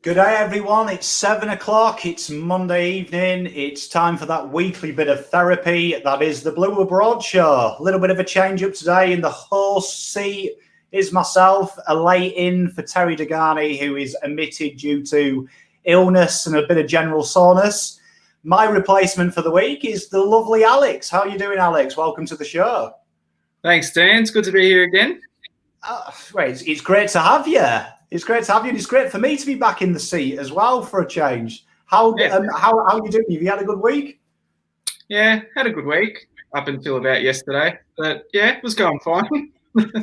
Good day, everyone. It's 7 o'clock. It's Monday evening. It's time for that weekly bit of therapy. That is the Blue Abroad Show. A little bit of a change up today. In the host seat is myself, a lay-in for Terry Degani, who is omitted due to illness and a bit of general soreness. My replacement for the week is the lovely Alex. How are you doing, Alex? Welcome to the show. Thanks, Dan. It's good to be here again. It's great to have you. It's great to have you, and it's great for me to be back in the seat as well for a change. How you doing? Have you had a good week? Yeah, had a good week up until about yesterday, but yeah, it was going fine.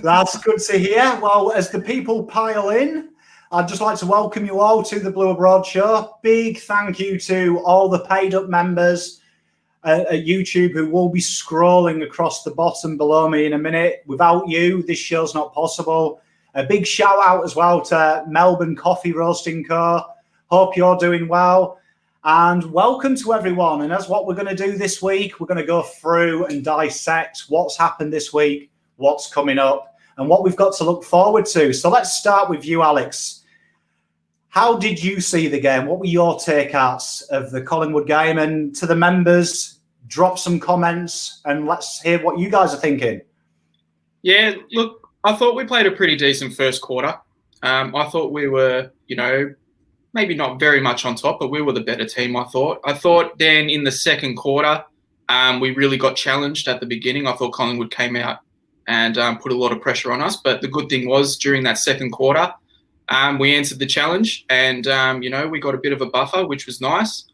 That's good to hear. Well, as the people pile in, I'd just like to welcome you all to the Blue Abroad Show. Big thank you to all the paid-up members at YouTube who will be scrolling across the bottom below me in a minute. Without you, this show's not possible. A big shout out as well to Melbourne Coffee Roasting Co. Hope you're doing well. And welcome to everyone. And that's what we're going to do this week. We're going to go through and dissect what's happened this week, what's coming up, and what we've got to look forward to. So let's start with you, Alex. How did you see the game? What were your take-outs of the Collingwood game? And to the members, drop some comments and let's hear what you guys are thinking. Yeah, look, I thought we played a pretty decent first quarter. I thought we were, maybe not very much on top, but we were the better team, I thought. I thought then in the second quarter, we really got challenged at the beginning. I thought Collingwood came out and put a lot of pressure on us. But the good thing was during that second quarter, we answered the challenge and, we got a bit of a buffer, which was nice.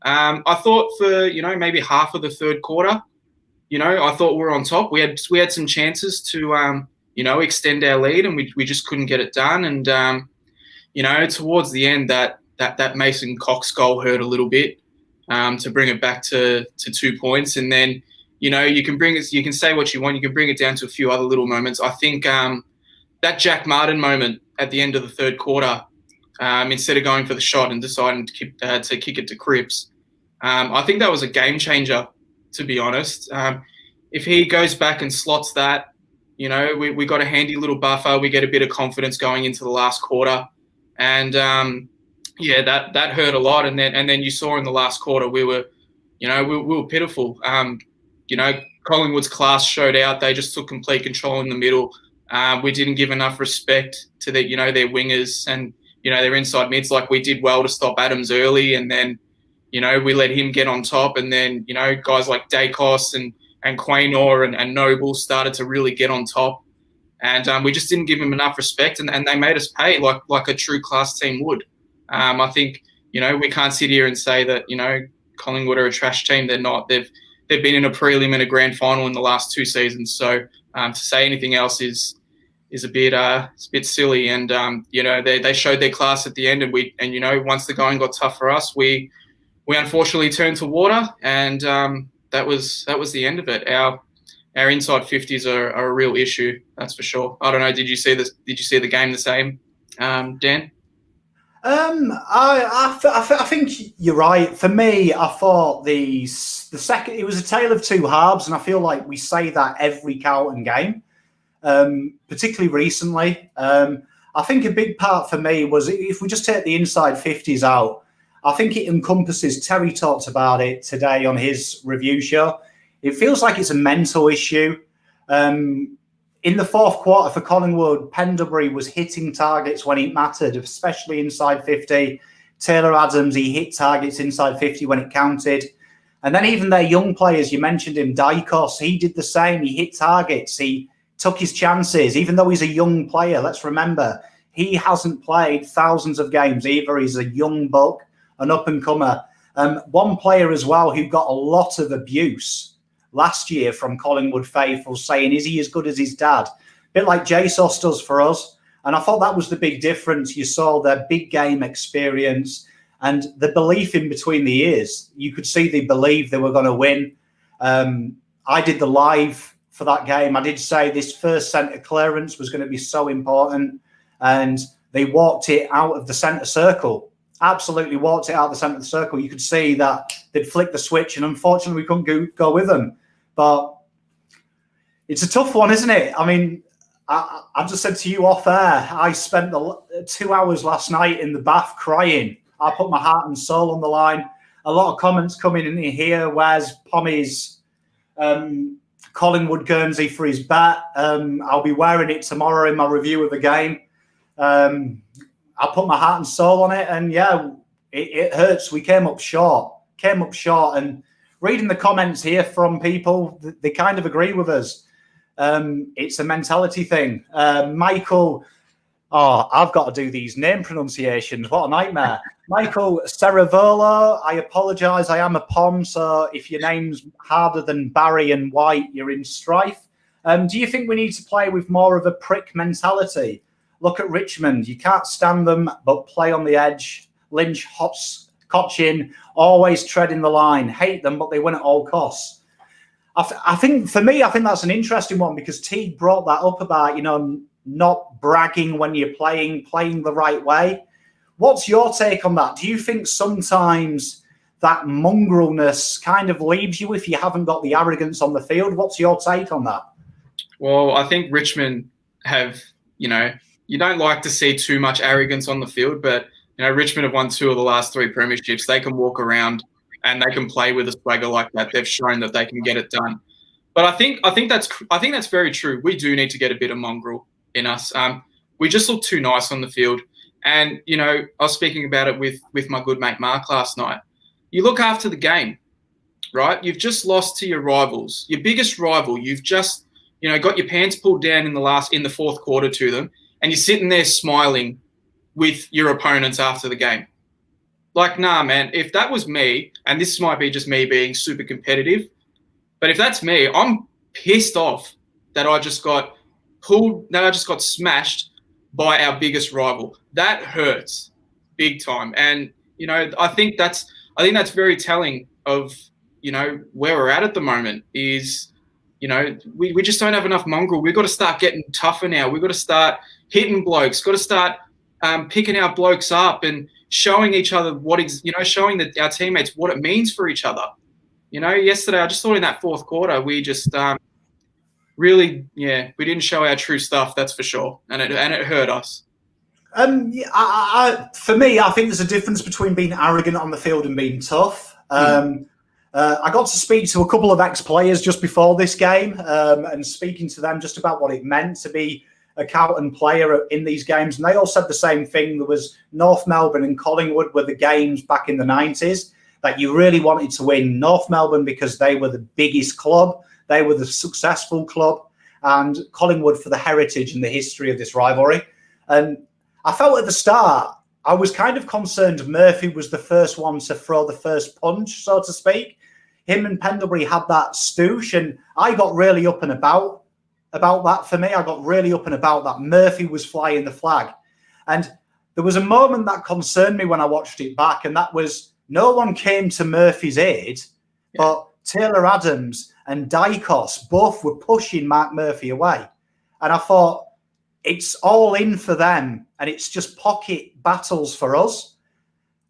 I thought for, maybe half of the third quarter, I thought we were on top. We had some chances to, extend our lead, and we just couldn't get it done. And towards the end, that Mason Cox goal hurt a little bit to bring it back to 2 points. And then you can say what you want, you can bring it down to a few other little moments. I think that Jack Martin moment at the end of the third quarter, instead of going for the shot and deciding to kick it to Cripps, I think that was a game changer, to be honest. If he goes back and slots that, we got a handy little buffer. We get a bit of confidence going into the last quarter. And, that hurt a lot. And then you saw in the last quarter we were pitiful. Collingwood's class showed out. They just took complete control in the middle. We didn't give enough respect to their wingers and, their inside mids. Like, we did well to stop Adams early. And then, we let him get on top. And then, guys like Dacos and Quaynor and Noble started to really get on top. And we just didn't give them enough respect, and they made us pay like a true class team would. I think, we can't sit here and say that, Collingwood are a trash team. They're not. They've been in a prelim and a grand final in the last 2 seasons. So to say anything else is a bit silly. And, they showed their class at the end, and once the going got tough for us, we unfortunately turned to water, and that was the end of it. Our inside 50s are a real issue, that's for sure. I don't know. Did you see this? Did you see the game the same, Dan? I think you're right. For me, I thought the second, it was a tale of two halves, and I feel like we say that every Carlton game, particularly recently. I think a big part for me was if we just take the inside 50s out, I think it encompasses, Terry talked about it today on his review show. It feels like it's a mental issue. In the fourth quarter for Collingwood, Pendlebury was hitting targets when it mattered, especially inside 50. Taylor Adams, he hit targets inside 50 when it counted. And then even their young players, you mentioned him, Dacos, he did the same. He hit targets. He took his chances, even though he's a young player. Let's remember, he hasn't played thousands of games either. He's a young buck, an up-and-comer. One player as well who got a lot of abuse last year from Collingwood faithful, saying, is he as good as his dad? A bit like Jesus does for us. And I thought that was the big difference. You saw their big game experience and the belief in between the ears. You could see they believed they were going to win. I did the live for that game. I did say this first centre clearance was going to be so important. And they walked it out of the centre circle. Absolutely walked it out of the centre of the circle. You could see that they'd flicked the switch, and unfortunately we couldn't go with them. But it's a tough one, isn't it? I mean, I just said to you off air, I spent the 2 hours last night in the bath crying. I put my heart and soul on the line. A lot of comments coming in here. Where's Pommy's Collingwood Guernsey for his bet? I'll be wearing it tomorrow in my review of the game. I put my heart and soul on it, and yeah, it hurts. We came up short. And reading the comments here from people, they kind of agree with us. It's a mentality thing. Michael, I've got to do these name pronunciations. What a nightmare. Michael Ceravolo, I apologise. I am a Pom, so if your name's harder than Barry and White, you're in strife. Do you think we need to play with more of a prick mentality? Look at Richmond. You can't stand them, but play on the edge. Lynch, Cochin, always treading the line. Hate them, but they win at all costs. I think, for me, that's an interesting one because Teague brought that up about, not bragging when you're playing the right way. What's your take on that? Do you think sometimes that mongrelness kind of leaves you if you haven't got the arrogance on the field? What's your take on that? Well, I think Richmond have, you don't like to see too much arrogance on the field, but, Richmond have won 2 of the last 3 premierships. They can walk around and they can play with a swagger like that. They've shown that they can get it done. But I think that's very true. We do need to get a bit of mongrel in us. We just look too nice on the field. And, I was speaking about it with my good mate Mark last night. You look after the game, right? You've just lost to your rivals, your biggest rival. You've just, got your pants pulled down in the fourth quarter to them, and you're sitting there smiling with your opponents after the game. Like, nah, man, if that was me, and this might be just me being super competitive, but if that's me, I'm pissed off that I just got smashed by our biggest rival. That hurts big time. And, I think that's very telling of, where we're at the moment is, we just don't have enough mongrel. We've got to start getting tougher now. We've got to start hitting blokes, got to start picking our blokes up and showing each other showing our teammates what it means for each other. Yesterday, I just thought in that fourth quarter, we just we didn't show our true stuff, that's for sure. And it hurt us. For me, I think there's a difference between being arrogant on the field and being tough. I got to speak to a couple of ex-players just before this game and speaking to them just about what it meant to be a Carlton player in these games. And they all said the same thing. There was North Melbourne and Collingwood were the games back in the 90s that you really wanted to win. North Melbourne because they were the biggest club. They were the successful club. And Collingwood for the heritage and the history of this rivalry. And I felt at the start, I was kind of concerned Murphy was the first one to throw the first punch, so to speak. Him and Pendlebury had that stoosh, and I got really up and about that. For me, I got really up and about that Murphy was flying the flag. And there was a moment that concerned me when I watched it back, and that was no one came to Murphy's aid, but Taylor Adams and Dykos both were pushing Mark Murphy away. And I thought, it's all in for them, and it's just pocket battles for us.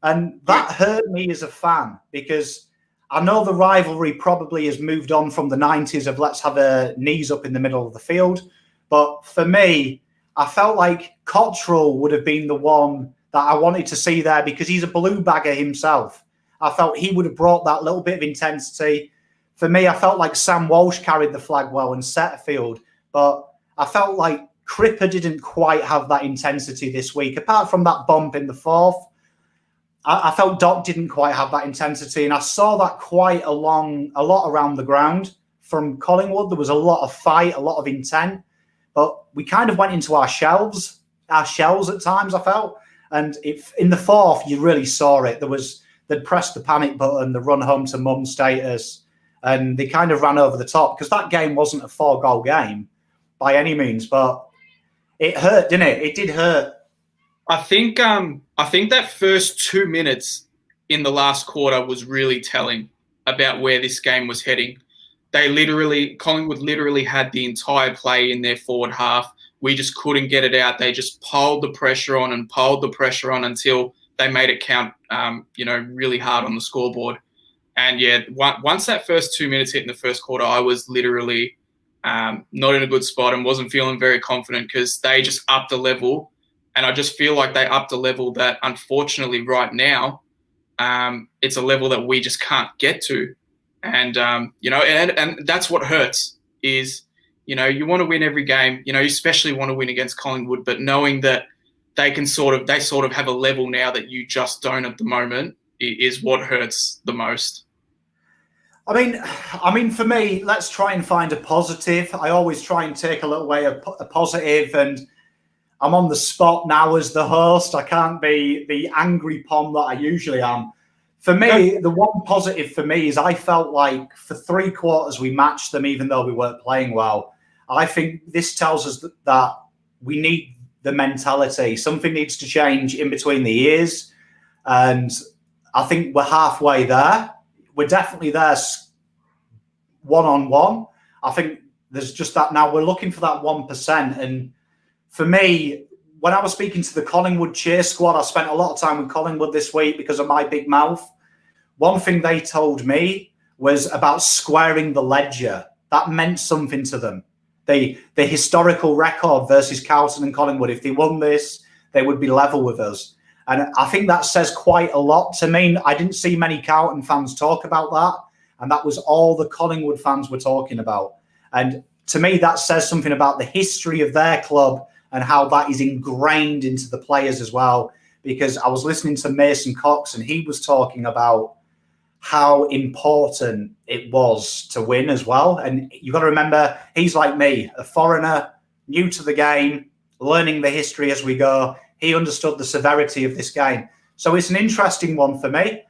And that hurt me as a fan, because I know the rivalry probably has moved on from the 90s of let's have a knees up in the middle of the field. But for me, I felt like Cottrell would have been the one that I wanted to see there because he's a blue bagger himself. I felt he would have brought that little bit of intensity. For me, I felt like Sam Walsh carried the flag well and Setterfield, but I felt like Cripper didn't quite have that intensity this week. Apart from that bump in the fourth, I felt Doc didn't quite have that intensity, and I saw that quite a lot around the ground from Collingwood. There was a lot of fight, a lot of intent, but we kind of went into our shells at times, I felt. And in the fourth, you really saw it. They'd pressed the panic button, the run home to mum status, and they kind of ran over the top because that game wasn't a 4-goal game by any means, but it hurt, didn't it? It did hurt. I think that first 2 minutes in the last quarter was really telling about where this game was heading. Collingwood literally had the entire play in their forward half. We just couldn't get it out. They just piled the pressure on until they made it count, really hard on the scoreboard. And once that first 2 minutes hit in the first quarter, I was literally not in a good spot and wasn't feeling very confident because they just upped the level. And I just feel like they upped a level that, unfortunately, right now, it's a level that we just can't get to. And, and that's what hurts is, you want to win every game, you especially want to win against Collingwood, but knowing that they sort of have a level now that you just don't at the moment is what hurts the most. I mean, for me, let's try and find a positive. I always try and take a little way a positive, and I'm on the spot now as the host. I can't be the angry pom that I usually am. For me, the one positive for me is I felt like for 3 quarters we matched them even though we weren't playing well. I think this tells us that we need the mentality. Something needs to change in between the ears. And I think we're halfway there. We're definitely there one-on-one. I think there's just that now we're looking for that 1%. And for me, when I was speaking to the Collingwood cheer squad, I spent a lot of time with Collingwood this week because of my big mouth. One thing they told me was about squaring the ledger. That meant something to them. The historical record versus Carlton and Collingwood, if they won this, they would be level with us. And I think that says quite a lot to me. I didn't see many Carlton fans talk about that. And that was all the Collingwood fans were talking about. And to me, that says something about the history of their club and how that is ingrained into the players as well. Because I was listening to Mason Cox and he was talking about how important it was to win as well. And you've got to remember, he's like me, a foreigner, new to the game, learning the history as we go. He understood the severity of this game. So it's an interesting one for me.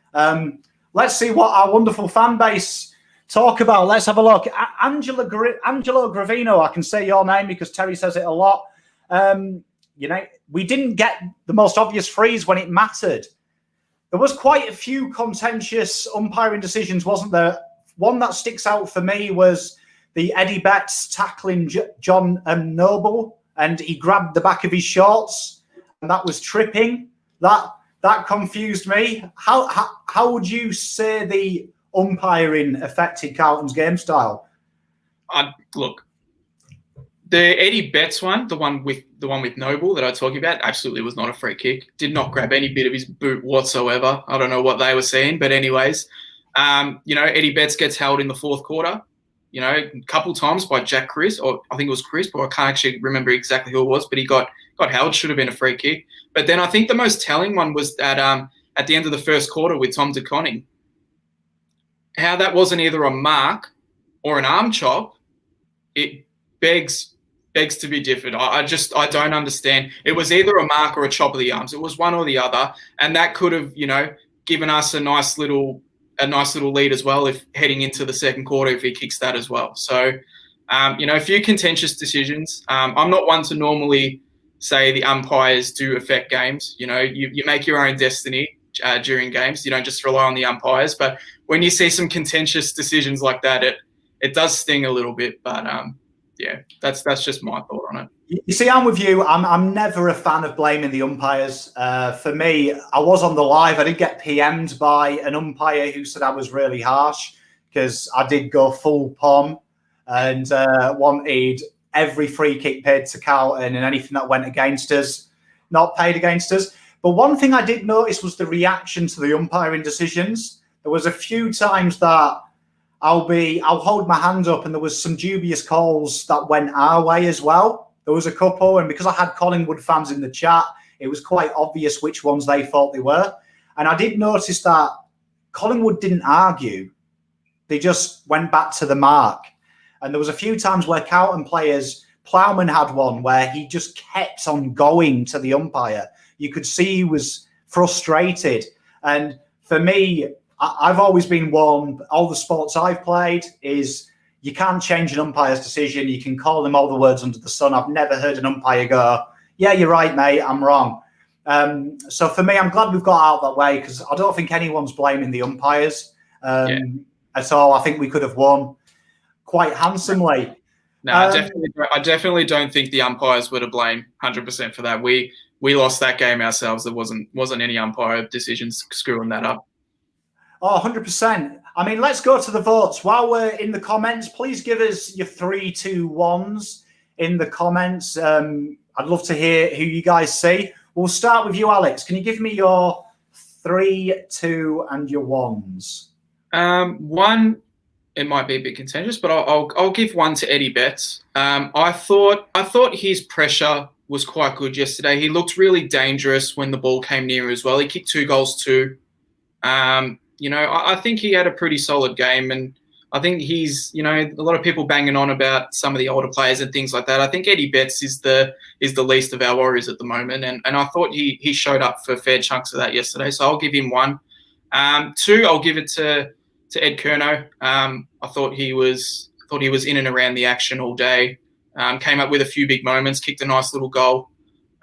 Let's see what our wonderful fan base talk about. Let's have a look. Angelo Gravino, I can say your name because Terry says it a lot. We didn't get the most obvious freeze when it mattered. There was quite a few contentious umpiring decisions, wasn't there? One that sticks out for me was the Eddie Betts tackling John Noble, and he grabbed the back of his shorts, and that was tripping. That confused me. How would you say the umpiring affected Carlton's game style? Look, the Eddie Betts one, the one with Noble that I talking about, absolutely was not a free kick. Did not grab any bit of his boot whatsoever. I don't know what they were seeing, but anyways, Eddie Betts gets held in the 4th quarter. A couple times by Jack Chris, or I think it was Chris, but I can't actually remember exactly who it was. But he got held. Should have been a free kick. But then I think the most telling one was that at the end of the 1st quarter with Tom De Koning, how that wasn't either a mark or an arm chop. It begs to be different. I don't understand. It was either a mark or a chop of the arms. It was one or the other, and that could have given us a nice little lead as well if heading into the 2nd quarter if he kicks that as well. So a few contentious decisions. I'm not one to normally say the umpires do affect games. You make your own destiny during games. You don't just rely on the umpires. But when you see some contentious decisions like that, it does sting a little bit. But yeah, that's just my thought on it. You see, I'm with you. I'm never a fan of blaming the umpires. For me, I was on the live. I did get PM'd by an umpire who said I was really harsh because I did go full pom and wanted every free kick paid to Carlton and anything that went against us, not paid against us. But one thing I did notice was the reaction to the umpiring decisions. There was a few times that I'll hold my hand up and there was some dubious calls that went our way as well. There was a couple, and because I had Collingwood fans in the chat, it was quite obvious which ones they thought they were. And I did notice that Collingwood didn't argue. They just went back to the mark. And there was a few times where Carlton players, Plowman had one where he just kept on going to the umpire. You could see he was frustrated. And for me, I've always been one, all the sports I've played is you can't change an umpire's decision. You can call them all the words under the sun. I've never heard an umpire go, yeah, you're right, mate, I'm wrong. So for me, I'm glad we've got out that way because I don't think anyone's blaming the umpires at all. I think we could have won quite handsomely. No, I definitely don't think the umpires were to blame 100% for that. We lost that game ourselves. There wasn't any umpire decisions screwing that up. Oh, 100%. I mean, let's go to the votes. While we're in the comments, please give us your 3, 2, 1s in the comments. I'd love to hear who you guys see. We'll start with you, Alex. Can you give me your 3, 2, and your 1s? One, it might be a bit contentious, but I'll give one to Eddie Betts. I thought his pressure was quite good yesterday. He looked really dangerous when the ball came near as well. He kicked 2 goals too. I think he had a pretty solid game, and I think he's, a lot of people banging on about some of the older players and things like that. I think Eddie Betts is the least of our Warriors at the moment, and I thought he showed up for fair chunks of that yesterday. So I'll give him 1. 2, I'll give it to Ed Curnow. I thought he was in and around the action all day. Came up with a few big moments, kicked a nice little goal.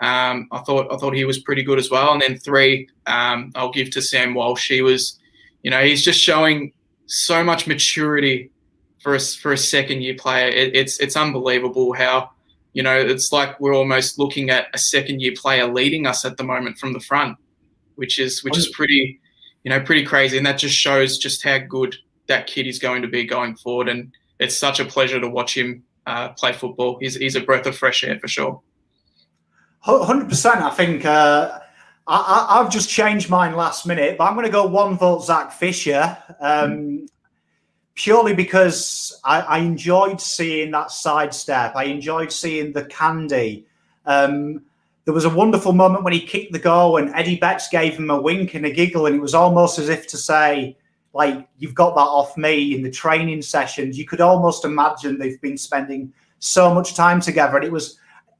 I thought he was pretty good as well. And then 3, I'll give to Sam Walsh. He was, he's just showing so much maturity for a second-year player. It's unbelievable how, it's like we're almost looking at a second-year player leading us at the moment from the front, which is pretty, pretty crazy. And that just shows just how good that kid is going to be going forward. And it's such a pleasure to watch him play football. He's a breath of fresh air for sure. 100%. I think I've just changed mine last minute, but I'm going to go 1 vote Zach Fisher, purely because I enjoyed seeing that sidestep. I enjoyed seeing the candy. There was a wonderful moment when he kicked the goal and Eddie Betts gave him a wink and a giggle, and it was almost as if to say, like, you've got that off me in the training sessions. You could almost imagine they've been spending so much time together. And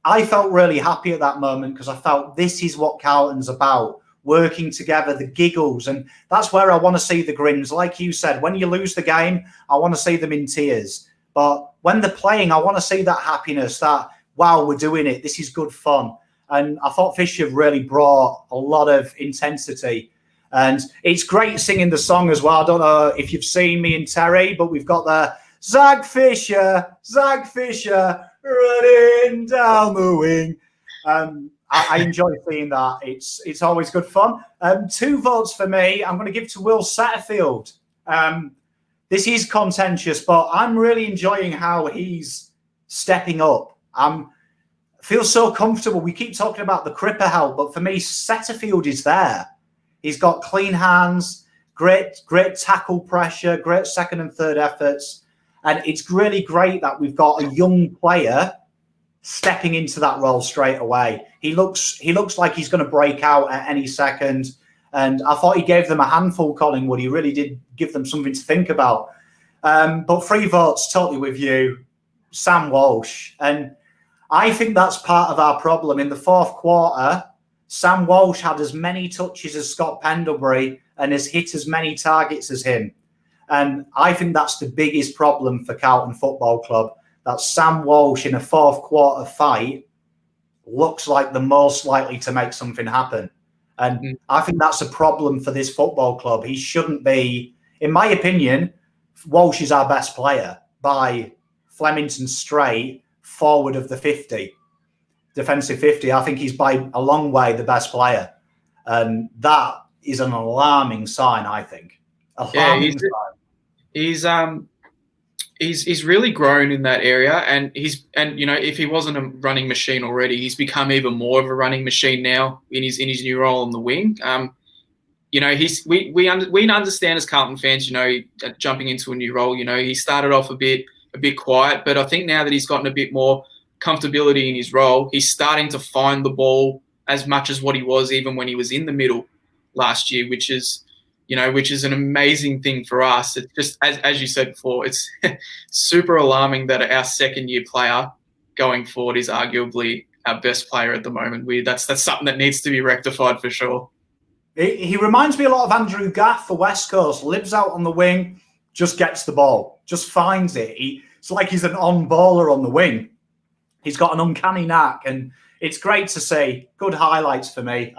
I felt really happy at that moment because I felt this is what Carlton's about, working together, the giggles. And that's where I want to see the grins. Like you said, when you lose the game, I want to see them in tears. But when they're playing, I want to see that happiness, that, wow, we're doing it. This is good fun. And I thought Fisher really brought a lot of intensity. And it's great singing the song as well. I don't know if you've seen me and Terry, but we've got the Zach Fisher, running down the wing. I enjoy seeing that. It's always good fun. 2 votes for me. I'm going to give to Will Setterfield. This is contentious, but I'm really enjoying how he's stepping up. I feel so comfortable. We keep talking about the Cripper help, but for me, Setterfield is there. He's got clean hands, great tackle pressure, great second and third efforts. And it's really great that we've got a young player stepping into that role straight away. He looks like he's going to break out at any second. And I thought he gave them a handful, Collingwood. He really did give them something to think about. But 3 votes, totally with you, Sam Walsh. And I think that's part of our problem. In the 4th quarter, Sam Walsh had as many touches as Scott Pendlebury and has hit as many targets as him. And I think that's the biggest problem for Carlton Football Club, that Sam Walsh in a 4th quarter fight looks like the most likely to make something happen. And I think that's a problem for this football club. He shouldn't be, in my opinion, Walsh is our best player by Flemington straight forward of the 50. Defensive 50, I think he's by a long way the best player. And that is an alarming sign, I think. He's really grown in that area, and if he wasn't a running machine already, he's become even more of a running machine now in his new role on the wing. We understand as Carlton fans, jumping into a new role. He started off a bit quiet, but I think now that he's gotten a bit more comfortability in his role, he's starting to find the ball as much as what he was even when he was in the middle last year, which is an amazing thing for us. It's just, as you said before, it's super alarming that our second-year player going forward is arguably our best player at the moment. That's something that needs to be rectified for sure. He reminds me a lot of Andrew Gaff for West Coast. Lives out on the wing, just gets the ball, just finds it. It's like he's an on-baller on the wing. He's got an uncanny knack, and it's great to see. Good highlights for me.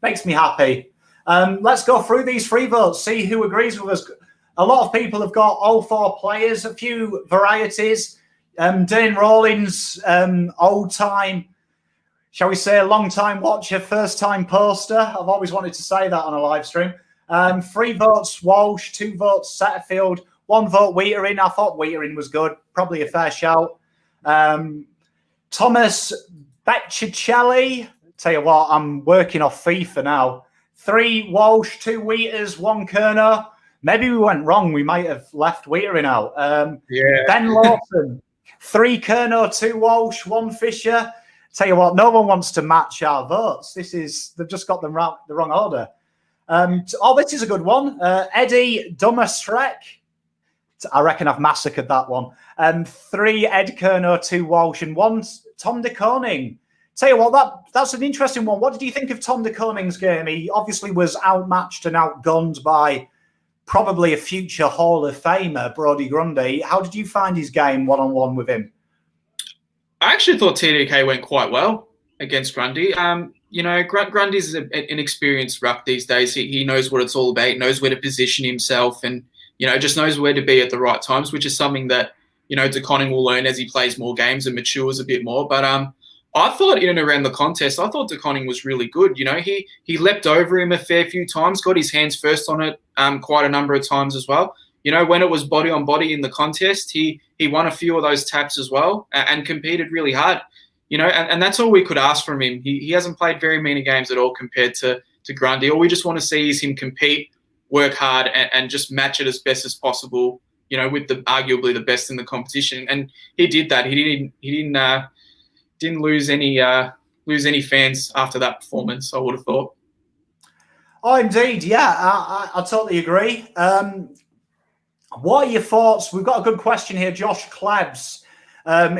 Makes me happy. Let's go through these 3 votes, see who agrees with us. A lot of people have got all 4 players, a few varieties. Dane Rawlings, old time, shall we say, long time watcher, first time poster. I've always wanted to say that on a live stream. 3 votes Walsh, 2 votes Setterfield, 1 vote Wheatering. I thought Wheatering was good. Probably a fair shout. Thomas Beccicelli. Tell you what, I'm working off FIFA now. 3 Walsh, 2 Wheaters, 1 Kerner. Maybe we went wrong. We might have left Wheatering out. Ben Lawson. 3 Kerner, 2 Walsh, 1 Fisher. Tell you what, no one wants to match our votes. They've just got them the wrong order. This is a good one. Eddie Dummersrek. I reckon I've massacred that one. 3 Ed Kerner, 2 Walsh, and 1 Tom de Koning. Tell you what, that's an interesting one. What did you think of Tom de Koning's game? He obviously was outmatched and outgunned by probably a future Hall of Famer, Brodie Grundy. How did you find his game one-on-one with him? I actually thought TDK went quite well against Grundy. Grundy's an experienced ruck these days. He knows what it's all about, knows where to position himself, and just knows where to be at the right times, which is something that de Koning will learn as he plays more games and matures a bit more. But I thought in and around the contest, I thought de Koning was really good. He leapt over him a fair few times, got his hands first on it quite a number of times as well. When it was body on body in the contest, he won a few of those taps as well and competed really hard. And that's all we could ask from him. He hasn't played very many games at all compared to Grundy. All we just want to see is him compete, work hard, and just match it as best as possible. With arguably the best in the competition, and he did that. He didn't lose any fans after that performance, I would have thought. Oh, indeed, yeah, I totally agree. What are your thoughts? We've got a good question here. Josh Klebs.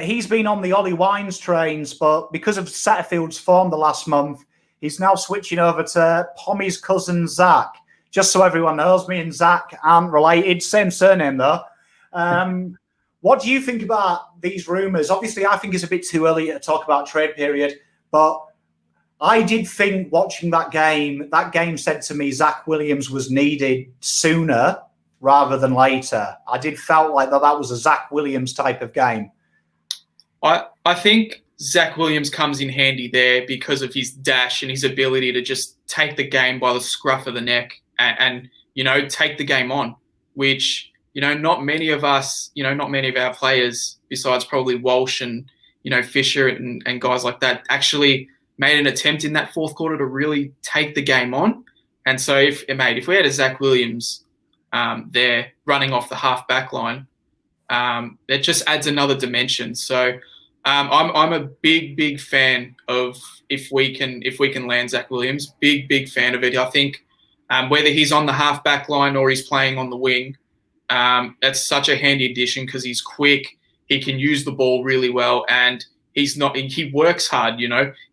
He's been on the Ollie Wines trains, but because of Setterfield's form the last month, he's now switching over to Pommy's cousin, Zach. Just so everyone knows, me and Zach aren't related. Same surname, though. What do you think about these rumours? Obviously, I think it's a bit too early to talk about trade period, but I did think watching that game said to me Zach Williams was needed sooner rather than later. I did felt like that was a Zach Williams type of game. I think Zach Williams comes in handy there because of his dash and his ability to just take the game by the scruff of the neck and take the game on, which, not many of us, not many of our players, besides probably Walsh and, Fisher and guys like that, actually made an attempt in that fourth quarter to really take the game on. And so, if we had a Zach Williams there running off the half back line, it just adds another dimension. So I'm a big fan of if we can land Zach Williams, big fan of it. I think whether he's on the half back line or he's playing on the wing, that's such a handy addition because he's quick, he can use the ball really well, and he works hard.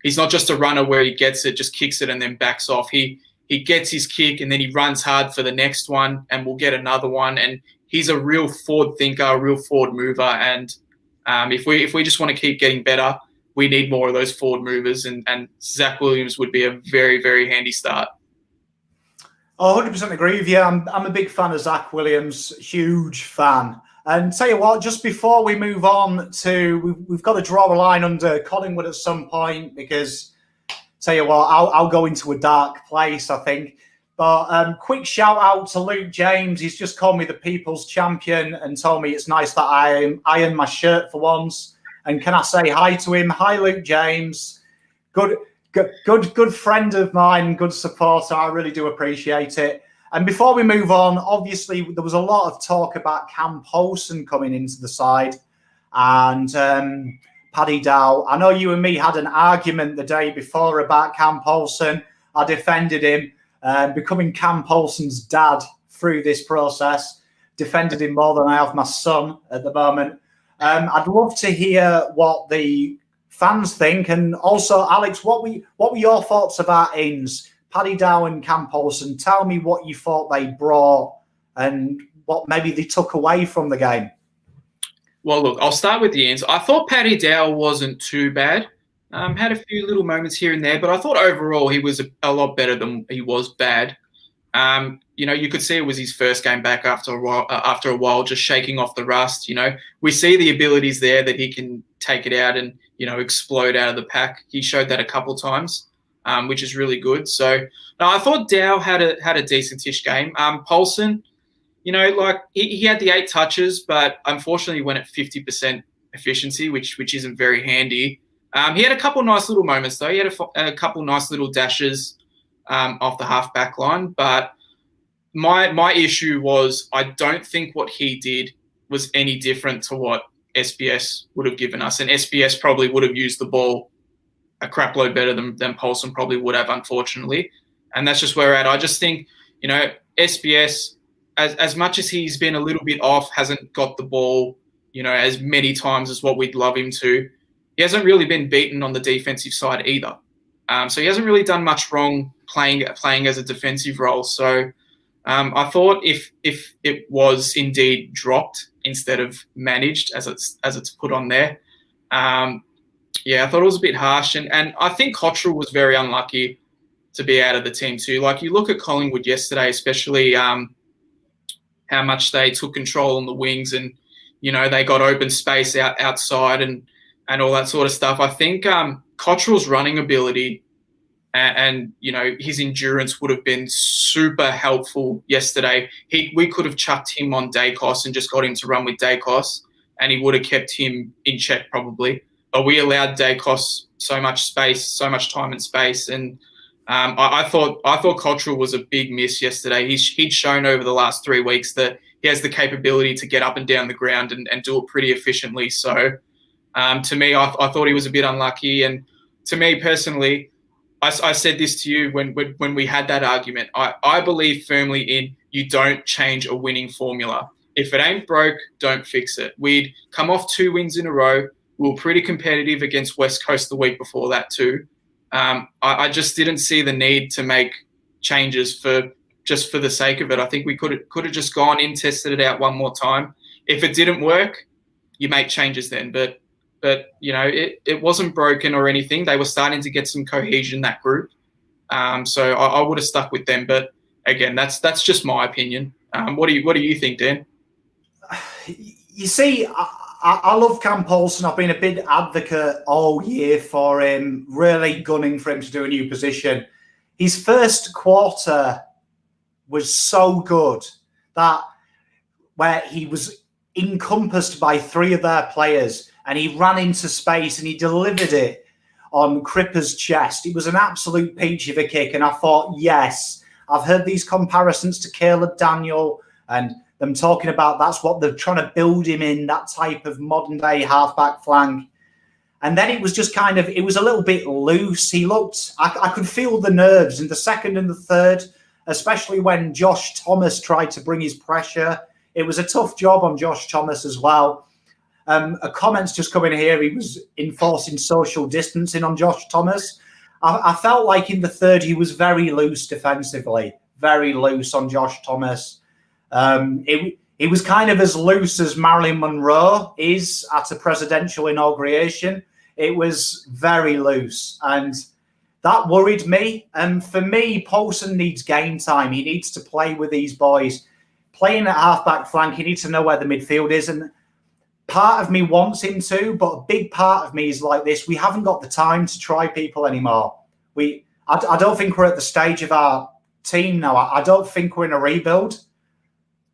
He's not just a runner where he gets it, just kicks it and then backs off. He gets his kick and then he runs hard for the next one and we'll get another one. And he's a real forward thinker, a real forward mover. And if we just want to keep getting better, we need more of those forward movers. And Zach Williams would be a very, very handy start. Oh, 100% agree with you. I'm a big fan of Zach Williams, huge fan. And tell you what, just before we move on we've got to draw a line under Collingwood at some point because, tell you what, I'll go into a dark place, I think. But quick shout out to Luke James. He's just called me the People's Champion and told me it's nice that I iron my shirt for once. And can I say hi to him? Hi, Luke James. Good friend of mine, good supporter. I really do appreciate it. And before we move on, obviously there was a lot of talk about Cam Paulson coming into the side and Paddy Dow. I know you and me had an argument the day before about Cam Paulson. I defended him, becoming Cam Paulson's dad through this process. Defended him more than I have my son at the moment. I'd love to hear what the fans think, and also, Alex, what were your thoughts about Inns, Paddy Dow and Cam Paulson? Tell me what you thought they brought and what maybe they took away from the game. Well, look, I'll start with the Inns. I thought Paddy Dow wasn't too bad. Had a few little moments here and there, but I thought overall he was a lot better than he was bad. You could see it was his first game back after a while, just shaking off the rust. We see the abilities there that he can take it out and, explode out of the pack. He showed that a couple of times. which is really good. So no, I thought Dow had a decent-ish game. Poulsen, he had the 8 touches, but unfortunately went at 50% efficiency, which isn't very handy. He had a couple nice little moments though. He had a couple nice little dashes off the half-back line, but my issue was I don't think what he did was any different to what SBS would have given us, and SBS probably would have used the ball a crap load better than Poulsen probably would have, unfortunately. And that's just where we're at. I just think, SBS, as much as he's been a little bit off, hasn't got the ball, as many times as what we'd love him to. He hasn't really been beaten on the defensive side either. So he hasn't really done much wrong playing as a defensive role. So I thought if it was indeed dropped instead of managed, as it's put on there, I thought it was a bit harsh. And I think Cottrell was very unlucky to be out of the team too. Like, you look at Collingwood yesterday, especially how much they took control on the wings, and they got open space outside and all that sort of stuff. I think Cottrell's running ability and his endurance would have been super helpful yesterday. We could have chucked him on Dacos and just got him to run with Dacos, and he would have kept him in check probably. But we allowed Dacos so much time and space, and I thought Cottrell was a big miss yesterday. He'd shown over the last 3 weeks that he has the capability to get up and down the ground and do it pretty efficiently. So to me, I thought he was a bit unlucky. And to me personally, I said this to you when we had that argument. I believe firmly in you don't change a winning formula. If it ain't broke, don't fix it. We'd come off 2 wins in a row. We were pretty competitive against West Coast the week before that too. I just didn't see the need to make changes for the sake of it. I think we could have just gone in, tested it out one more time. If it didn't work, you make changes then. But it wasn't broken or anything. They were starting to get some cohesion, that group. So I would have stuck with them. But again, that's just my opinion. What do you think, Dan? You see, I love Cam Poulsen. I've been a big advocate all year for him, really gunning for him to do a new position. His first quarter was so good that where he was encompassed by 3 of their players and he ran into space and he delivered it on Cripper's chest. It was an absolute peach of a kick. And I thought, yes, I've heard these comparisons to Caleb Daniel and them talking about that's what they're trying to build him in, that type of modern day halfback flank. And then it was just it was a little bit loose. He looked, I could feel the nerves in the second and the third, especially when Josh Thomas tried to bring his pressure. It was a tough job on Josh Thomas as well. A comment's just coming here. He was enforcing social distancing on Josh Thomas. I felt like in the third, he was very loose defensively, very loose on Josh Thomas. He was kind of as loose as Marilyn Monroe is at a presidential inauguration. It was very loose, and that worried me. And for me, Poulsen needs game time. He needs to play with these boys. Playing at halfback flank, he needs to know where the midfield is. And part of me wants him to, but a big part of me is like this. We haven't got the time to try people anymore. I don't think we're at the stage of our team now. I don't think we're in a rebuild.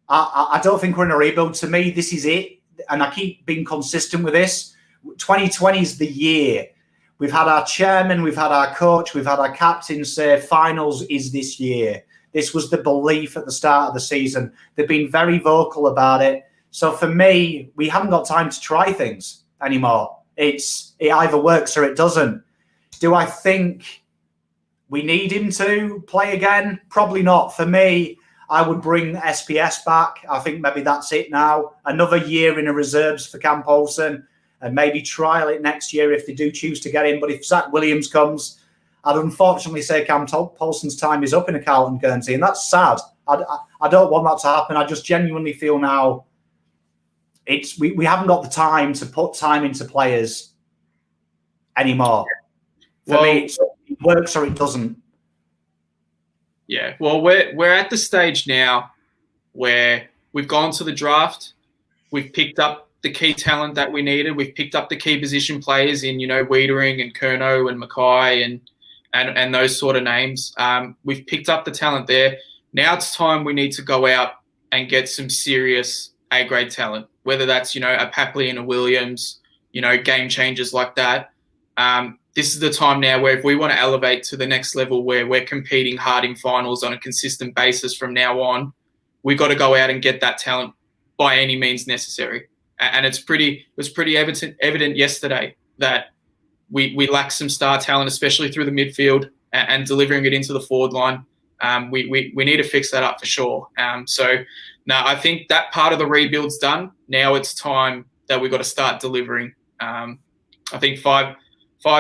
I don't think we're in a rebuild. To me, this is it. And I keep being consistent with this. 2020 is the year. We've had our chairman, we've had our coach, we've had our captain say finals is this year. This was the belief at the start of the season. They've been very vocal about it. So for me, we haven't got time to try things anymore. It either works or it doesn't. Do I think we need him to play again? Probably not. For me, I would bring SPS back. I think maybe that's it now. Another year in the reserves for Cam Poulsen, and maybe trial it next year if they do choose to get him. But if Zach Williams comes, I'd unfortunately say Cam Poulsen's time is up in a Carlton Guernsey, and that's sad. I don't want that to happen. I just genuinely feel now we haven't got the time to put time into players anymore. For me, it works or it doesn't. Yeah, well, we're at the stage now where we've gone to the draft. We've picked up the key talent that we needed. We've picked up the key position players in, Wiedering and Curnow and Mackay and those sort of names. We've picked up the talent there. Now it's time we need to go out and get some serious A-grade talent, whether that's, a Papley and a Williams, game changers like that. This is the time now where if we want to elevate to the next level where we're competing hard in finals on a consistent basis from now on, we've got to go out and get that talent by any means necessary. And it was pretty evident yesterday that we lack some star talent, especially through the midfield and delivering it into the forward line. We need to fix that up for sure. I think that part of the rebuild's done. Now it's time that we've got to start delivering. I think 5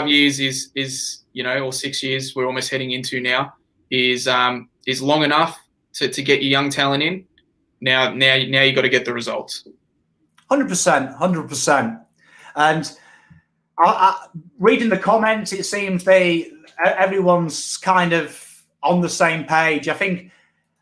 years is or 6 years we're almost heading into now is long enough to get your young talent in. Now you got to get the results. 100%. And I reading the comments, it seems everyone's kind of on the same page. I think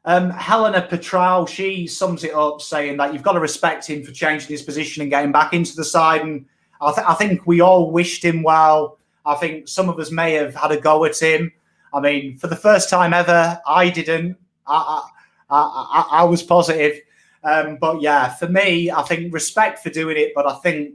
Helena Petral, she sums it up saying that you've got to respect him for changing his position and getting back into the side. And I think we all wished him well. I think some of us may have had a go at him. I mean, for the first time ever, I didn't. I was positive. But yeah, for me, I think respect for doing it. But I think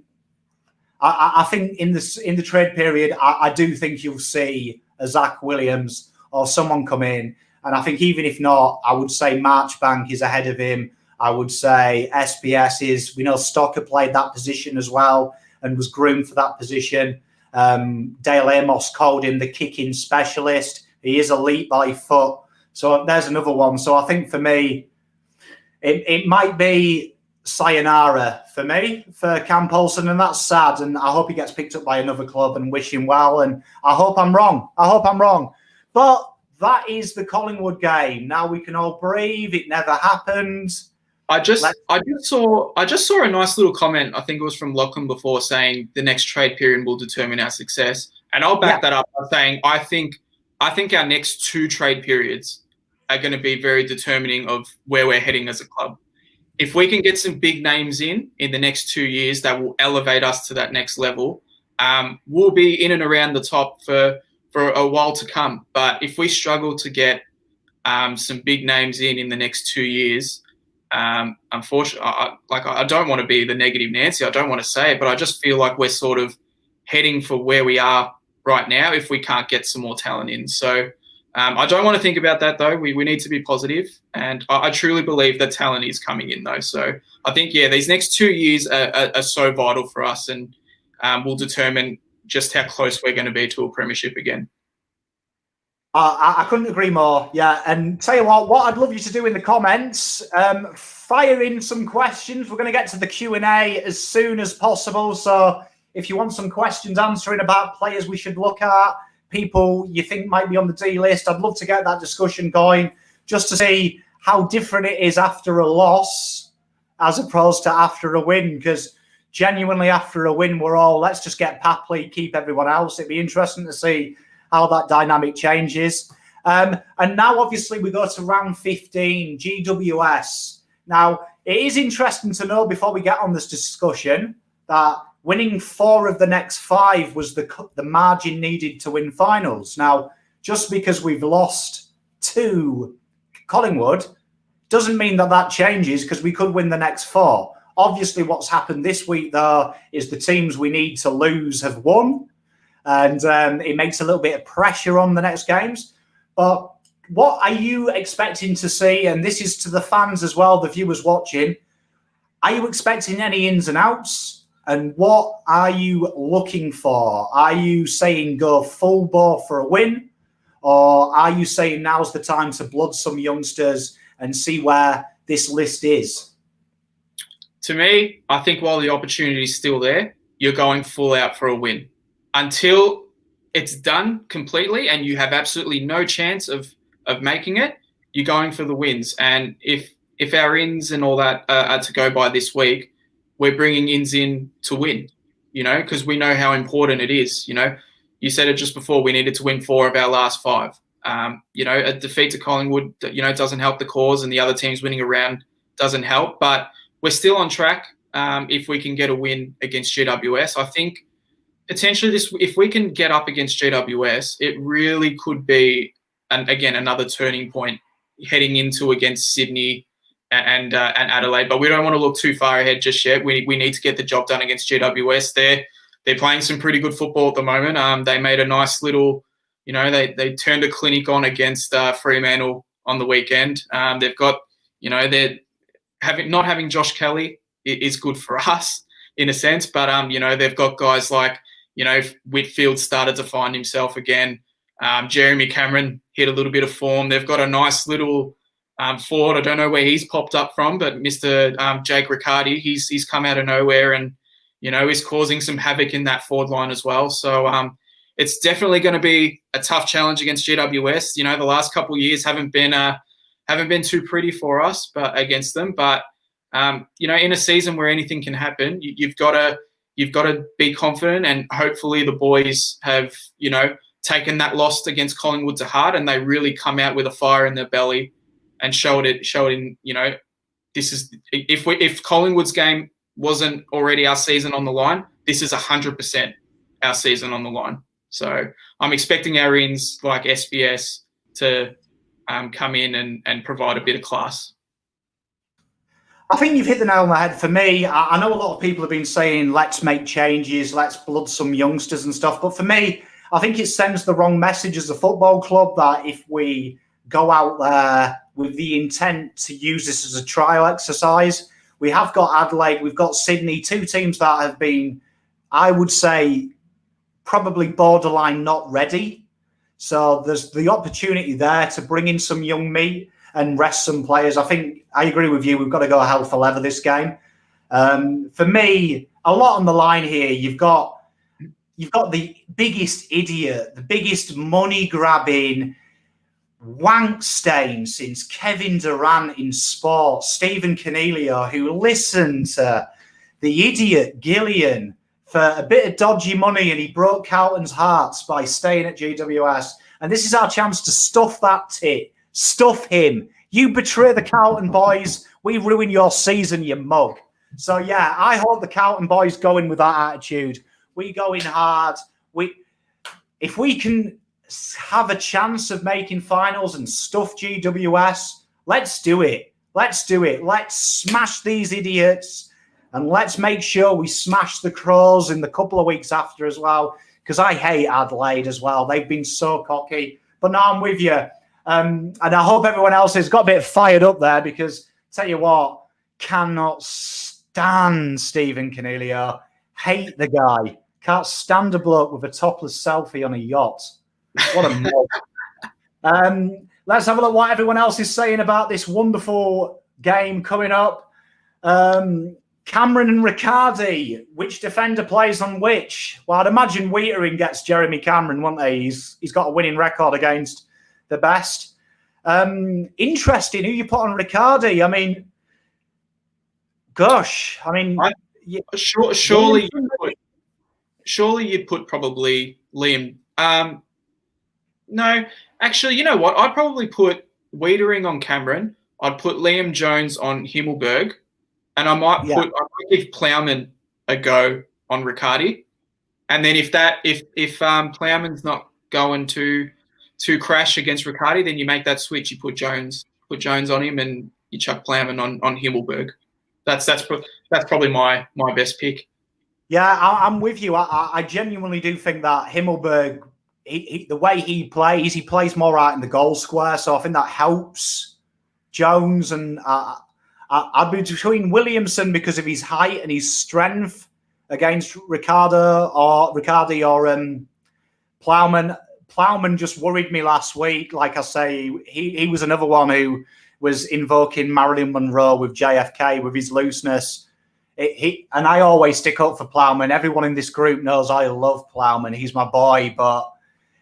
in the trade period, I do think you'll see a Zach Williams or someone come in. And I think even if not, I would say Marchbank is ahead of him. I would say SPS is. We know Stocker played that position as well and was groomed for that position. Dale Amos called him the kicking specialist. He is elite by foot. So there's another one. So I think for me, it might be sayonara for Cam Paulson, and that's sad. And I hope he gets picked up by another club and wish him well. And I hope I'm wrong. But that is the Collingwood game. Now we can all breathe. It never happened. I just saw a nice little comment. I think it was from Lachlan before saying the next trade period will determine our success. And I'll back that up by saying I think our next 2 trade periods are going to be very determining of where we're heading as a club. If we can get some big names in the next 2 years that will elevate us to that next level, we'll be in and around the top for a while to come. But if we struggle to get some big names in the next 2 years, unfortunately, I don't want to be the negative Nancy. I don't want to say it, but I just feel like we're sort of heading for where we are right now if we can't get some more talent in. So I don't want to think about that, though. We need to be positive, and I truly believe that talent is coming in, though. So I think, these next 2 years are so vital for us and will determine just how close we're going to be to a premiership again. I couldn't agree more. Yeah, and tell you what I'd love you to do in the comments, fire in some questions. We're going to get to the Q&A as soon as possible. So if you want some questions answering about players we should look at, people you think might be on the D list, I'd love to get that discussion going just to see how different it is after a loss as opposed to after a win. Because genuinely after a win, we're all, let's just get Papley, keep everyone else. It'd be interesting to see how that dynamic changes. And now, obviously, we go to round 15, GWS. Now, it is interesting to know before we get on this discussion that winning 4 of the next 5 was the margin needed to win finals. Now, just because we've lost to Collingwood doesn't mean that changes, because we could win the next 4. Obviously, what's happened this week, though, is the teams we need to lose have won. And it makes a little bit of pressure on the next games. But what are you expecting to see? And this is to the fans as well, the viewers watching. Are you expecting any ins and outs? And what are you looking for? Are you saying go full bore for a win? Or are you saying now's the time to blood some youngsters and see where this list is? To me, I think while the opportunity is still there, you're going full out for a win. Until it's done completely and you have absolutely no chance of making it, you're going for the wins. And if our ins and all that are to go by this week, we're bringing ins in to win, because we know how important it is. You said it just before, we needed to win 4 of our last 5. A defeat to Collingwood, doesn't help the cause, and the other teams winning a round doesn't help. But we're still on track if we can get a win against GWS. I think potentially this, if we can get up against GWS, it really could be, and again, another turning point heading into against Sydney and Adelaide. But we don't want to look too far ahead just yet. We need to get the job done against GWS. They're playing some pretty good football at the moment. They made a nice little, they turned a clinic on against Fremantle on the weekend. They've got, they're not having Josh Kelly is good for us in a sense, but they've got guys like, Whitfield started to find himself again. Jeremy Cameron hit a little bit of form. They've got a nice little forward. I don't know where he's popped up from, but Mr. Jake Riccardi, he's come out of nowhere and, he's causing some havoc in that forward line as well. So it's definitely going to be a tough challenge against GWS. The last couple of years haven't been too pretty for us, but against them. But in a season where anything can happen, you've got to be confident, and hopefully the boys have taken that loss against Collingwood to heart, and they really come out with a fire in their belly and showed it in this is, if Collingwood's game wasn't already our season on the line, this is 100% our season on the line. So I'm expecting our ins like SBS to come in and provide a bit of class. I think you've hit the nail on the head. For me, I know a lot of people have been saying, let's make changes, let's blood some youngsters and stuff. But for me, I think it sends the wrong message as a football club that if we go out there with the intent to use this as a trial exercise, we have got Adelaide, we've got Sydney, two teams that have been, I would say, probably borderline not ready. So there's the opportunity there to bring in some young meat and rest some players. I think I agree with you. We've got to go hell for leather this game. For me, a lot on the line here. You've got the biggest idiot, the biggest money-grabbing wank stain since Kevin Durant in sport, Stephen Cornelio, who listened to the idiot Gillian for a bit of dodgy money, and he broke Carlton's hearts by staying at GWS. And this is our chance to stuff that tit. Stuff him. You betray the Carlton boys, we ruin your season, you mug. So, yeah, I hope the Carlton boys go in with that attitude. We go in hard. If we can have a chance of making finals and stuff GWS, let's do it. Let's do it. Let's smash these idiots, and let's make sure we smash the Crows in the couple of weeks after as well, because I hate Adelaide as well. They've been so cocky. But now I'm with you. And I hope everyone else has got a bit fired up there, because tell you what, cannot stand Stephen Cornelio. Hate the guy. Can't stand a bloke with a topless selfie on a yacht. What a mob. Let's have a look what everyone else is saying about this wonderful game coming up. Cameron and Riccardi, which defender plays on which? Well, I'd imagine Wiedering gets Jeremy Cameron, won't they? He's got a winning record against the best. Interesting who you put on Riccardi. I mean, gosh. I mean, surely you'd put probably Liam. No, actually, you know what? I'd probably put Wiedering on Cameron. I'd put Liam Jones on Himmelberg, and I might give Plowman a go on Riccardi. And then if Plowman's not going to crash against Riccardi, then you make that switch. You put Jones on him, and you chuck Plowman on Himmelberg. That's probably my best pick. Yeah, I'm with you. I genuinely do think that Himmelberg, the way he plays more out in the goal square. So I think that helps Jones. And I'd be between Williamson because of his height and his strength against Riccardi or Plowman. Plowman just worried me last week. Like I say, he was another one who was invoking Marilyn Monroe with JFK with his looseness. And I always stick up for Plowman. Everyone in this group knows I love Plowman. He's my boy, but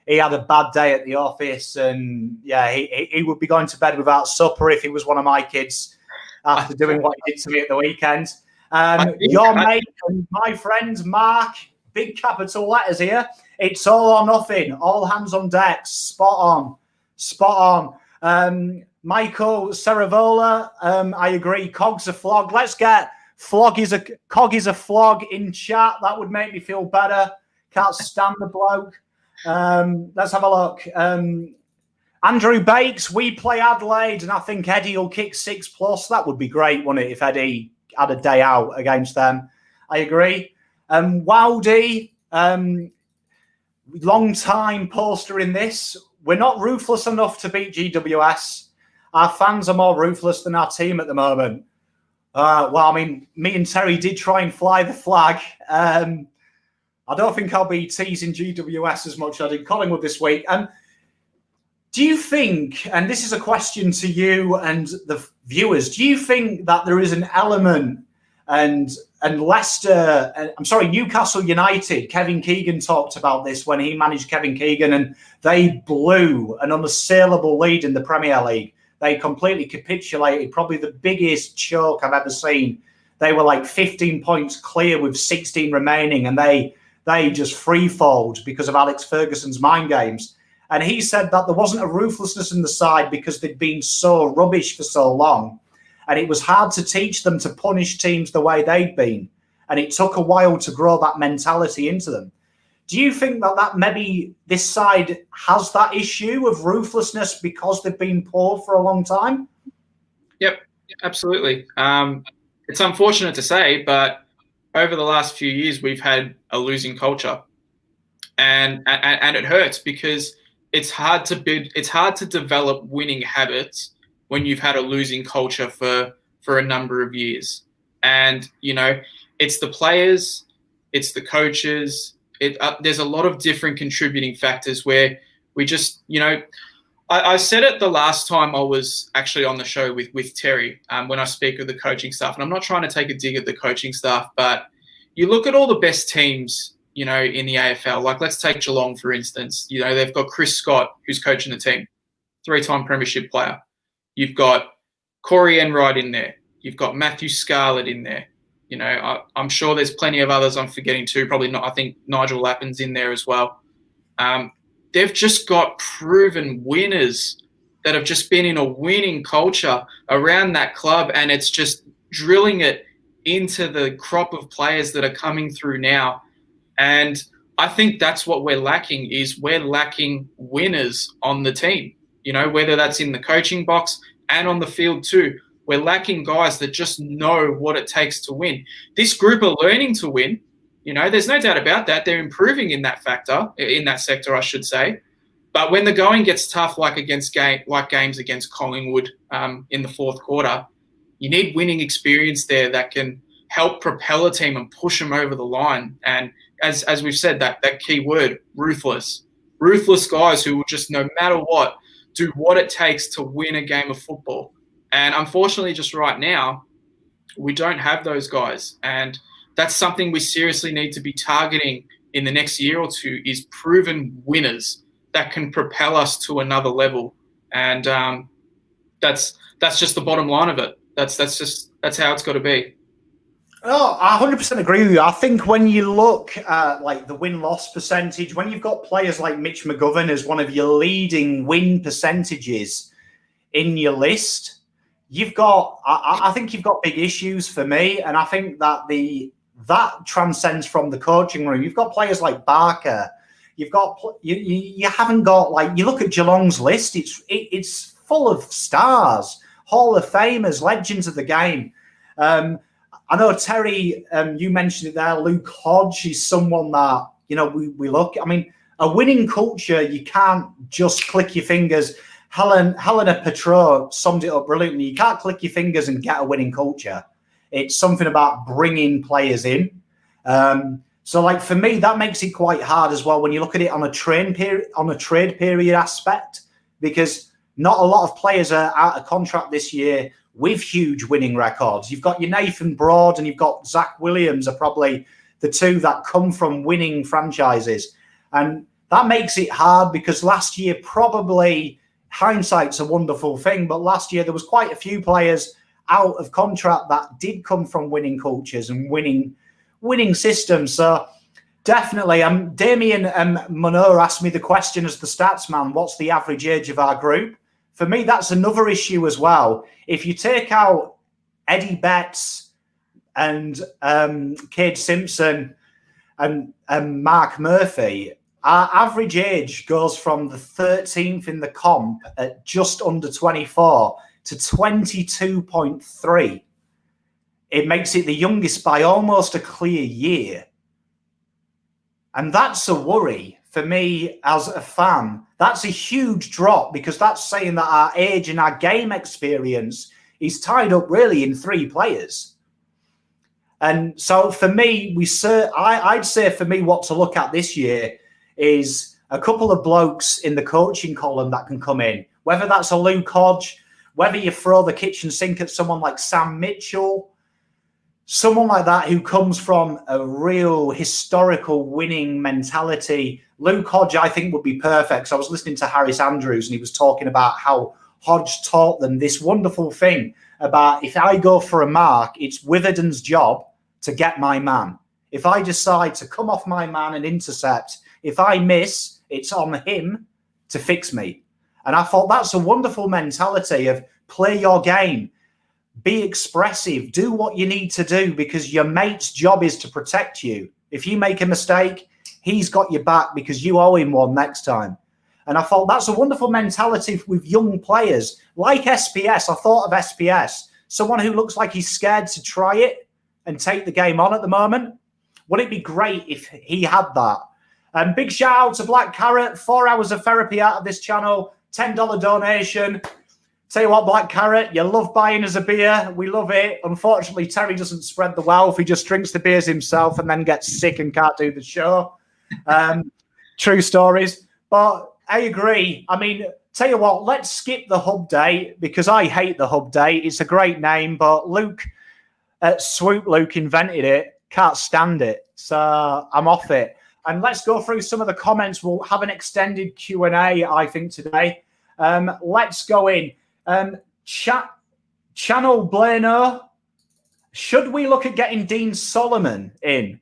he had a bad day at the office, and yeah, he would be going to bed without supper if he was one of my kids after doing what he did to me at the weekend. Your mate and my friend Mark, big capital letters here. It's all or nothing. All hands on deck. Spot on. Michael Ceravola, I agree. Cog's a flog. Let's get Cog is a flog in chat. That would make me feel better. Can't stand the bloke. Let's have a look. Andrew Bakes, we play Adelaide, and I think Eddie will kick 6+. That would be great, wouldn't it, if Eddie had a day out against them? I agree. Wowdy, long time poster in this. We're not ruthless enough to beat GWS. Our fans are more ruthless than our team at the moment. Well, I mean, me and Terry did try and fly the flag. I don't think I'll be teasing GWS as much as I did Collingwood this week. Do you think, and this is a question to you and the viewers, do you think that there is an element and Newcastle United, Kevin Keegan talked about this when he managed Kevin Keegan, and they blew an unassailable lead in the Premier League. They completely capitulated, probably the biggest choke I've ever seen. They were like 15 points clear with 16 remaining, and they just free-falled because of Alex Ferguson's mind games. And he said that there wasn't a ruthlessness in the side because they'd been so rubbish for so long. And it was hard to teach them to punish teams the way they'd been. And it took a while to grow that mentality into them. Do you think that maybe this side has that issue of ruthlessness because they've been poor for a long time? Yep, absolutely. It's unfortunate to say, but over the last few years, we've had a losing culture. And it hurts because it's hard to develop winning habits when you've had a losing culture for a number of years. And, it's the players, it's the coaches. There's a lot of different contributing factors where we just, I said it the last time I was actually on the show with Terry when I speak of the coaching staff. And I'm not trying to take a dig at the coaching staff, but you look at all the best teams in the AFL. Like, let's take Geelong, for instance. They've got Chris Scott, who's coaching the team, 3-time premiership player. You've got Corey Enright in there. You've got Matthew Scarlett in there. I'm sure there's plenty of others I'm forgetting too. Probably not. I think Nigel Lappin's in there as well. They've just got proven winners that have just been in a winning culture around that club, and it's just drilling it into the crop of players that are coming through now. And I think that's what we're lacking, is we're lacking winners on the team, whether that's in the coaching box and on the field too. We're lacking guys that just know what it takes to win. This group are learning to win. There's no doubt about that. They're improving in that sector, I should say. But when the going gets tough, like games against Collingwood in the fourth quarter, you need winning experience there that can help propel a team and push them over the line. And as we've said, that key word, ruthless guys who will just, no matter what, do what it takes to win a game of football. And unfortunately, just right now, we don't have those guys. And that's something we seriously need to be targeting in the next year or two, is proven winners that can propel us to another level. And that's just the bottom line of it. That's how it's got to be. Oh, I 100% agree with you. I think when you look at like the win-loss percentage, when you've got players like Mitch McGovern as one of your leading win percentages in your list, I think you've got big issues for me. And I think that that transcends from the coaching room. You've got players like Barker. You haven't got, like, you look at Geelong's list, it's full of stars, Hall of Famers, legends of the game. I know, Terry, you mentioned it there. Luke Hodge is someone that, we look. I mean, a winning culture, you can't just click your fingers. Helena Petro summed it up brilliantly. You can't click your fingers and get a winning culture. It's something about bringing players in. So, like, for me, that makes it quite hard as well when you look at it on a trade period aspect, because not a lot of players are out of contract this year with huge winning records. You've got your Nathan Broad and you've got Zach Williams are probably the two that come from winning franchises. And that makes it hard because last year, probably, hindsight's a wonderful thing, but last year there was quite a few players out of contract that did come from winning cultures and winning systems. So definitely, Damien Monroe asked me the question as the stats man, what's the average age of our group? For me, that's another issue as well. If you take out Eddie Betts and Cade Simpson and Mark Murphy, our average age goes from the 13th in the comp at just under 24 to 22.3. It makes it the youngest by almost a clear year. And that's a worry for me as a fan. That's a huge drop, because that's saying that our age and our game experience is tied up really in 3 players. And so for me, I'd say for me what to look at this year is a couple of blokes in the coaching column that can come in, whether that's a Luke Hodge, whether you throw the kitchen sink at someone like Sam Mitchell, someone like that who comes from a real historical winning mentality. Luke Hodge, I think, would be perfect. So I was listening to Harris Andrews, and he was talking about how Hodge taught them this wonderful thing about, if I go for a mark, it's Witherden's job to get my man. If I decide to come off my man and intercept, if I miss, it's on him to fix me. And I thought that's a wonderful mentality of play your game, be expressive, do what you need to do, because your mate's job is to protect you. If you make a mistake, he's got your back because you owe him one next time. And I thought that's a wonderful mentality with young players like SPS. I thought of SPS, someone who looks like he's scared to try it and take the game on at the moment. Would it be great if he had that? And big shout out to Black Carrot, 4 hours of therapy out of this channel, $10 donation. Tell you what, Black Carrot, you love buying us a beer. We love it. Unfortunately, Terry doesn't spread the wealth. He just drinks the beers himself and then gets sick and can't do the show. True stories. But I agree. I mean, tell you what, let's skip the hub day, because I hate the hub day. It's a great name, but Swoop Luke invented it. Can't stand it. So I'm off it. And let's go through some of the comments. We'll have an extended Q&A, I think, today. Let's go in. Channel Blano, should we look at getting Dean Solomon in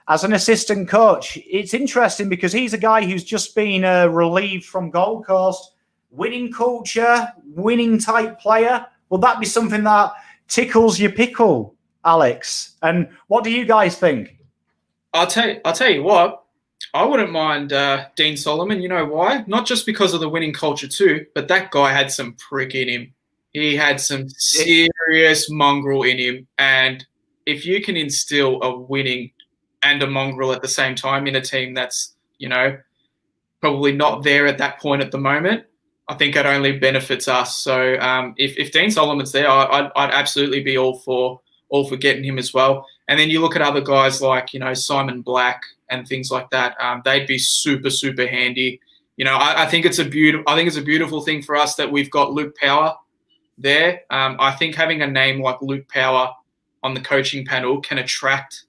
as an assistant coach? It's interesting because he's a guy who's just been relieved from Gold Coast. Winning culture, winning type player. Will that be something that tickles your pickle, Alex? And what do you guys think? I'll tell you what, I wouldn't mind Dean Solomon. You know why? Not just because of the winning culture too, but that guy had some prick in him. He had some serious mongrel in him. And if you can instill a winning and a mongrel at the same time in a team that's, you know, probably not there at that point at the moment, I think it only benefits us. So if Dean Solomon's there, I'd absolutely be all for getting him as well. And then you look at other guys like, you know, Simon Black and things like that. They'd be super, super handy. You know, I think it's a beautiful thing for us that we've got Luke Power there. I think having a name like Luke Power on the coaching panel can attract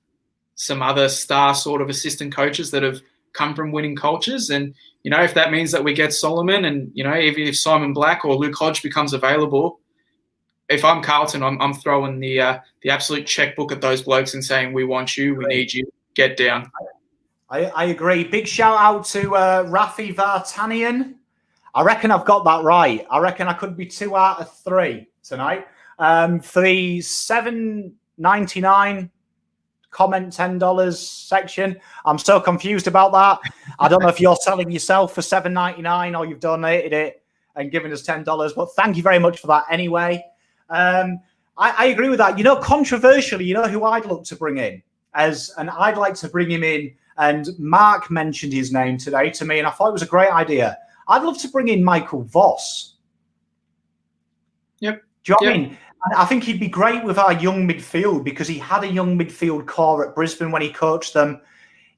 some other star sort of assistant coaches that have come from winning cultures. And, you know, if that means that we get Solomon and, you know, if Simon Black or Luke Hodge becomes available, if I'm Carlton, I'm throwing the absolute checkbook at those blokes and saying, we want you, we need you, get down. I agree. Big shout out to Rafi Vartanian. I reckon I've got that right. I reckon I could be 2 out of 3 tonight. For the $7.99 comment $10 section, I'm so confused about that. I don't know if you're selling yourself for $7.99 or you've donated it and given us $10, but thank you very much for that anyway. I agree with that. You know, controversially, you know who I'd look to bring in and I'd like to bring him in. And Mark mentioned his name today to me, and I thought it was a great idea. I'd love to bring in Michael Voss. Yep. Do you know what I mean? And I think he'd be great with our young midfield, because he had a young midfield core at Brisbane when he coached them.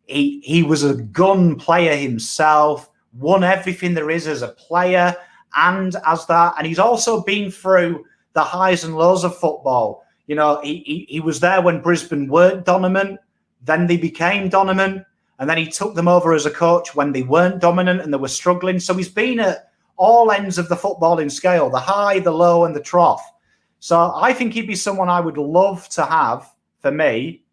He was a gun player himself, won everything there is as a player and as that. And he's also been through the highs and lows of football. You know, he was there when Brisbane weren't dominant, then they became dominant, and then he took them over as a coach when they weren't dominant and they were struggling. So he's been at all ends of the footballing scale, the high, the low, and the trough. So I think he'd be someone I would love to have, for me,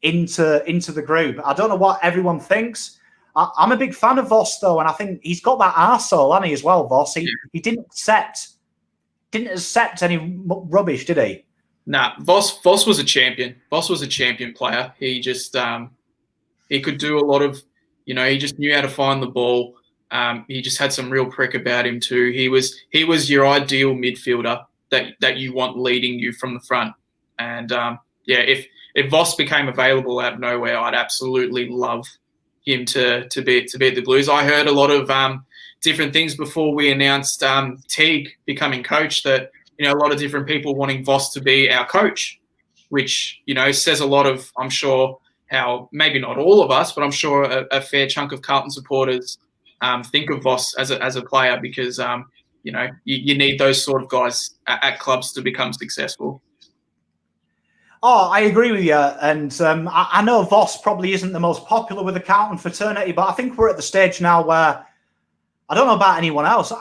into the group. I don't know what everyone thinks. I'm a big fan of Voss, though, and I think he's got that arsehole, hasn't he, as well, Voss? He didn't accept any rubbish, did he? Nah, Voss was a champion. Voss was a champion player. He just He could do a lot of, he just knew how to find the ball. He just had some real prick about him too. He was your ideal midfielder that you want leading you from the front. And if Voss became available out of nowhere, I'd absolutely love him to be at the Blues. I heard a lot of different things before we announced Teague becoming coach, that a lot of different people wanting Voss to be our coach, which says a lot of, I'm sure, how maybe not all of us, but I'm sure a fair chunk of Carlton supporters think of Voss as a player, because you need those sort of guys at clubs to become successful. Oh, I agree with you. And I know Voss probably isn't the most popular with the Carlton fraternity, but I think we're at the stage now where I don't know about anyone else.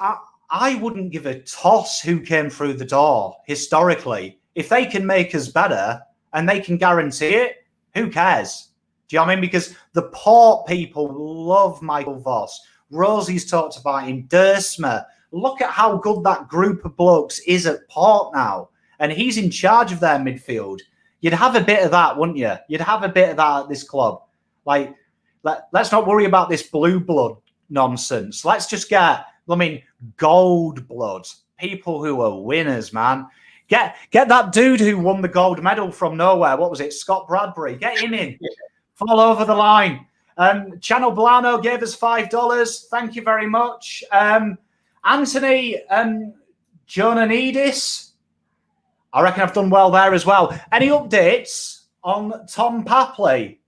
I wouldn't give a toss who came through the door historically. If they can make us better and they can guarantee it, who cares? Do you know what I mean? Because the Port people love Michael Voss. Rosie's talked about him. Dersma. Look at how good that group of blokes is at Port now. And he's in charge of their midfield. You'd have a bit of that, wouldn't you? You'd have a bit of that at this club. Like, let's not worry about this blue blood nonsense. Let's just get, gold blood. People who are winners, man. Get that dude who won the gold medal from nowhere. What was it? Scott Bradbury. Get him in. Fall over the line. Channel Blano gave us $5. Thank you very much. Anthony Jonanidis. I reckon I've done well there as well. Any updates on Tom Papley?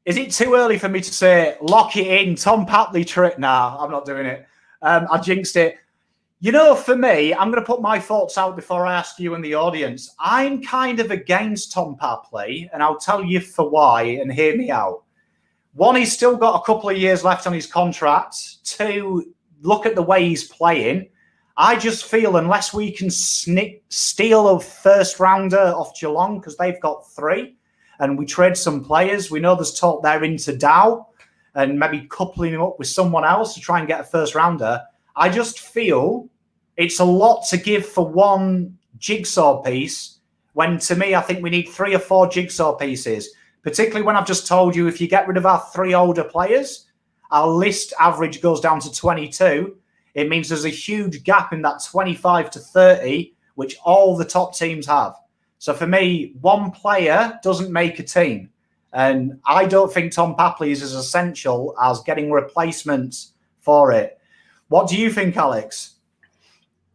Is it too early for me to say, lock it in, Tom Papley trick? Nah, I'm not doing it. I jinxed it. For me, I'm going to put my thoughts out before I ask you and the audience. I'm kind of against Tom Papley, and I'll tell you for why, and hear me out. One, he's still got a couple of years left on his contract. Two, look at the way he's playing. I just feel unless we can steal a first rounder off Geelong, because they've got 3, and we trade some players, we know there's talk there into Dow and maybe coupling him up with someone else to try and get a first rounder. I just feel it's a lot to give for one jigsaw piece, when to me, I think we need 3 or 4 jigsaw pieces, particularly when I've just told you if you get rid of our 3 older players, our list average goes down to 22. It means there's a huge gap in that 25 to 30, which all the top teams have. So for me, one player doesn't make a team. And I don't think Tom Papley is as essential as getting replacements for it. What do you think, Alex?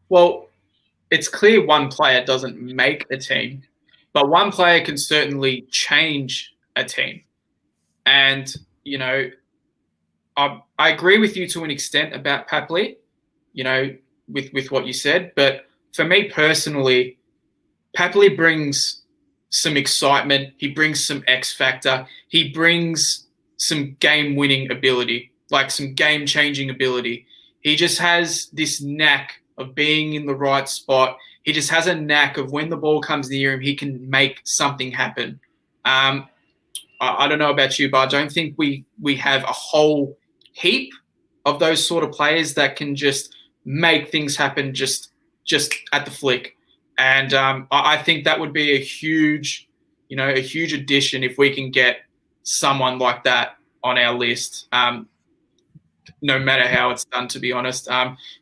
Well, it's clear one player doesn't make a team, but one player can certainly change a team. And, I agree with you to an extent about Papley, with what you said. But for me personally, Papley brings some excitement. He brings some X factor. He brings some game-winning ability, like some game-changing ability. He just has this knack of being in the right spot. He just has a knack of when the ball comes near him, he can make something happen. I don't know about you, but I don't think we have a whole heap of those sort of players that can just make things happen just at the flick. And I think that would be a huge addition if we can get someone like that on our list, no matter how it's done, to be honest.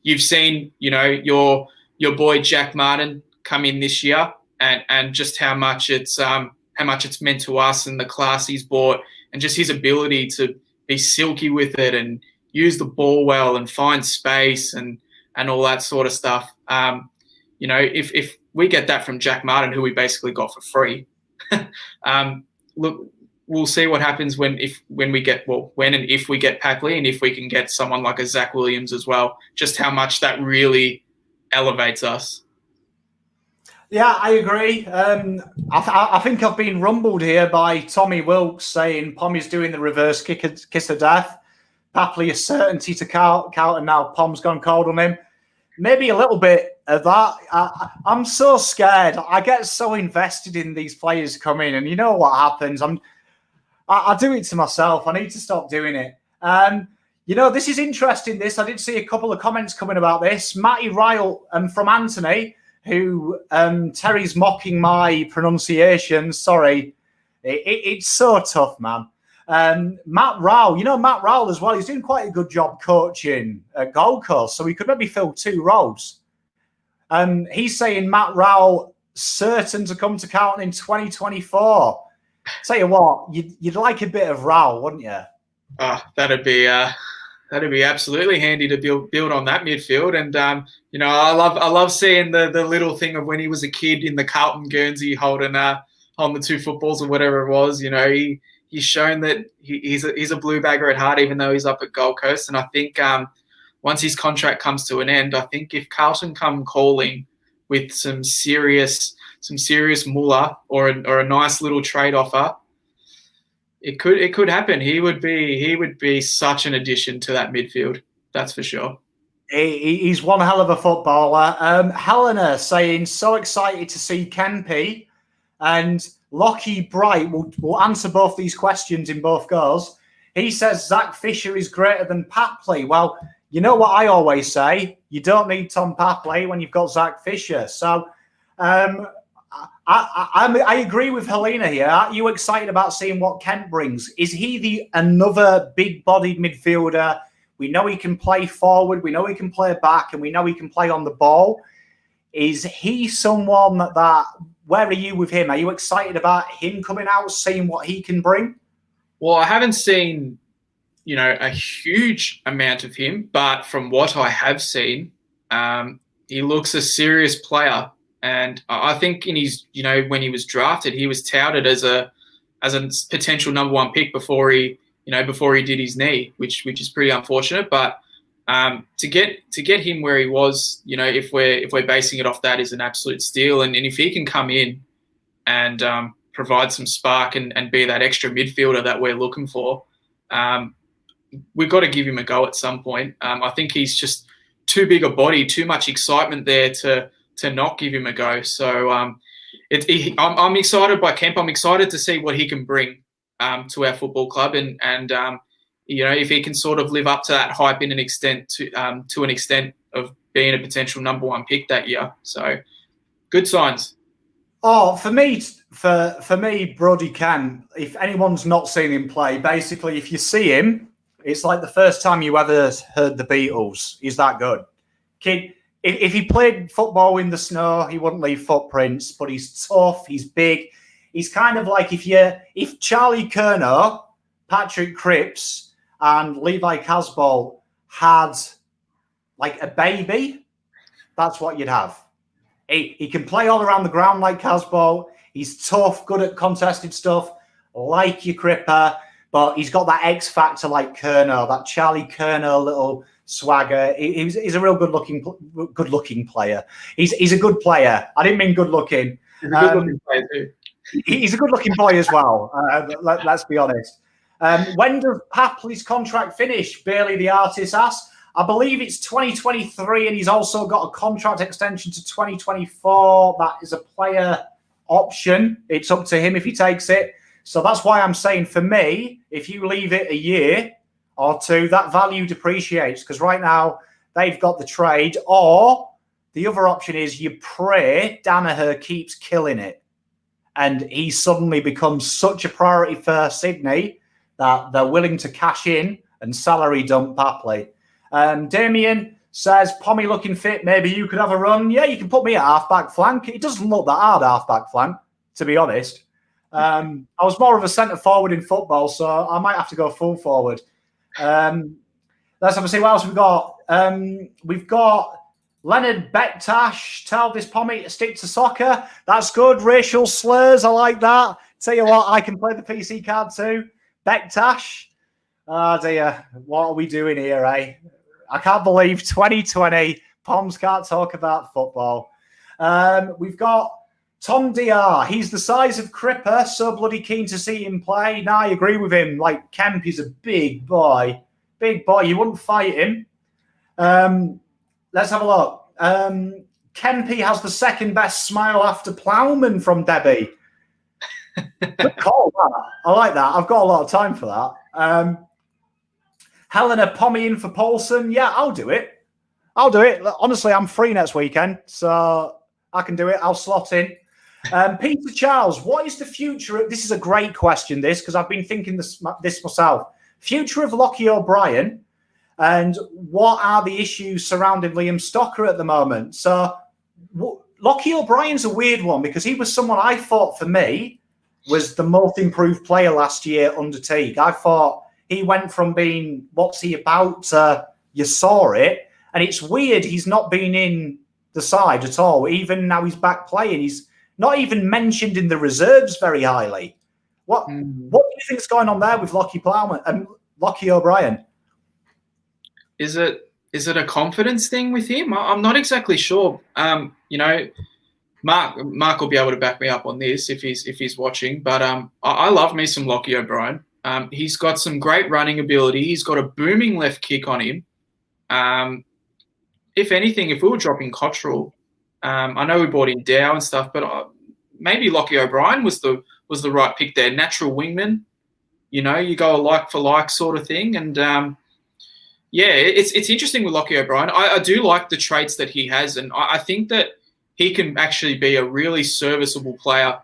You've seen, your boy Jack Martin come in this year and just how much it's meant to us and the class he's brought, and just his ability to be silky with it and use the ball well and find space and all that sort of stuff. If we get that from Jack Martin, who we basically got for free, look, we'll see what happens when and if we get Papley, and if we can get someone like a Zach Williams as well, just how much that really elevates us. Yeah, I agree. I think I've been rumbled here by Tommy Wilkes saying Pommy's doing the reverse kiss of death. Papley a certainty to Carlton now. Pom's gone cold on him. Maybe a little bit of that. I'm so scared. I get so invested in these players coming, and you know what happens. I do it to myself. I need to stop doing it. This is interesting. I did see a couple of comments coming about this. Matty Ryle from Anthony, who Terry's mocking my pronunciation. Sorry. It's so tough, man. Matt Rowell, Matt Rowell as well, he's doing quite a good job coaching at Gold Coast, so he could maybe fill 2 roles. He's saying Matt Rowell certain to come to Carlton in 2024. Tell you what, you'd like a bit of Rowell, wouldn't you? That'd be absolutely handy to build on that midfield. And I love seeing the little thing of when he was a kid in the Carlton Guernsey holding the 2 footballs or whatever it was. He's shown that he's a blue bagger at heart, even though he's up at Gold Coast. And I think once his contract comes to an end, I think if Carlton come calling with some serious moolah or a nice little trade offer, it could happen. He would be such an addition to that midfield. That's for sure. He's one hell of a footballer. Helena saying, so excited to see Kempy. And Lockie Bright will answer both these questions in both goes. He says Zach Fisher is greater than Papley. Well, you know what I always say? You don't need Tom Papley when you've got Zach Fisher. So I agree with Helena here. Are you excited about seeing what Kent brings? Is he another big-bodied midfielder? We know he can play forward. We know he can play back. And we know he can play on the ball. Is he someone that where are you with him? Are you excited about him coming out, seeing what he can bring? Well, I haven't seen, a huge amount of him, but from what I have seen, he looks a serious player. And I think in his, when he was drafted, he was touted as a potential number 1 pick before he did his knee, which is pretty unfortunate. But to get him where he was, if we're basing it off that, is an absolute steal. And if he can come in and provide some spark and be that extra midfielder that we're looking for, we've got to give him a go at some point. I think he's just too big a body, too much excitement there to not give him a go. So I'm excited by Kemp. I'm excited to see what he can bring to our football club, and if he can sort of live up to that hype in an extent to an extent of being a potential number 1 pick that year. So good signs. Oh, for me, Brody can. If anyone's not seen him play, basically, if you see him, it's like the first time you ever heard the Beatles. He's that good. Kid, if he played football in the snow, he wouldn't leave footprints, but he's tough, he's big. He's kind of like if Charlie Curnow, Patrick Cripps, and Levi Casbolt had like a baby, that's what you'd have. He can play all around the ground like Casbolt. He's tough, good at contested stuff, like your Cripper, but he's got that X factor like Curnow, that Charlie Curnow little swagger. He's a real good-looking player. He's a good player. I didn't mean good-looking. He's a good-looking player too. He's a good-looking boy as well. Let's be honest. When does Papley's contract finish? Bailey the artist asks. I believe it's 2023, and he's also got a contract extension to 2024. That is a player option. It's up to him if he takes it. So that's why I'm saying, for me, if you leave it a year or 2, that value depreciates, because right now they've got the trade. Or the other option is you pray Danaher keeps killing it and he suddenly becomes such a priority for Sydney that they're willing to cash in and salary dump Papley. Damien says, Pommy looking fit, maybe you could have a run. Yeah, you can put me at half-back flank. It doesn't look that hard, half-back flank, to be honest. I was more of a centre-forward in football, so I might have to go full forward. Let's have a see what else we've got. We've got Leonard Bektash. Tell this Pommy to stick to soccer. That's good. Racial slurs, I like that. Tell you what, I can play the PC card too. Bektash. Oh dear, what are we doing here, eh? I can't believe 2020, Poms can't talk about football. We've got Tom DR. He's the size of Cripper, so bloody keen to see him play. Now, I agree with him. Like, Kemp is a big boy. Big boy. You wouldn't fight him. Let's have a look. Kempy has the second best smile after Plowman from Debbie. Good call, that. I like that. I've got a lot of time for that. Helena Pommy in for Paulson. Yeah, I'll do it. Honestly, I'm free next weekend, so I can do it. I'll slot in. Peter Charles, what is the future? This is a great question, because I've been thinking this myself. Future of Lockie O'Brien, and what are the issues surrounding Liam Stocker at the moment? So Lockie O'Brien's a weird one, because he was someone I thought, for me, was the most improved player last year under Teague. I thought he went from being, what's he about, to you saw it. And it's weird he's not been in the side at all. Even now he's back playing, he's not even mentioned in the reserves very highly. What do you think's going on there with Lockie Plowman and Lockie O'Brien? Is it a confidence thing with him? I'm not exactly sure. Mark will be able to back me up on this if he's watching. But I love me some Lockie O'Brien. He's got some great running ability. He's got a booming left kick on him. If anything, if we were dropping Cottrell, I know we brought in Dow and stuff, but maybe Lockie O'Brien was the right pick there. Natural wingman, you go a like for like sort of thing. And it's interesting with Lockie O'Brien. I do like the traits that he has, and I think that he can actually be a really serviceable player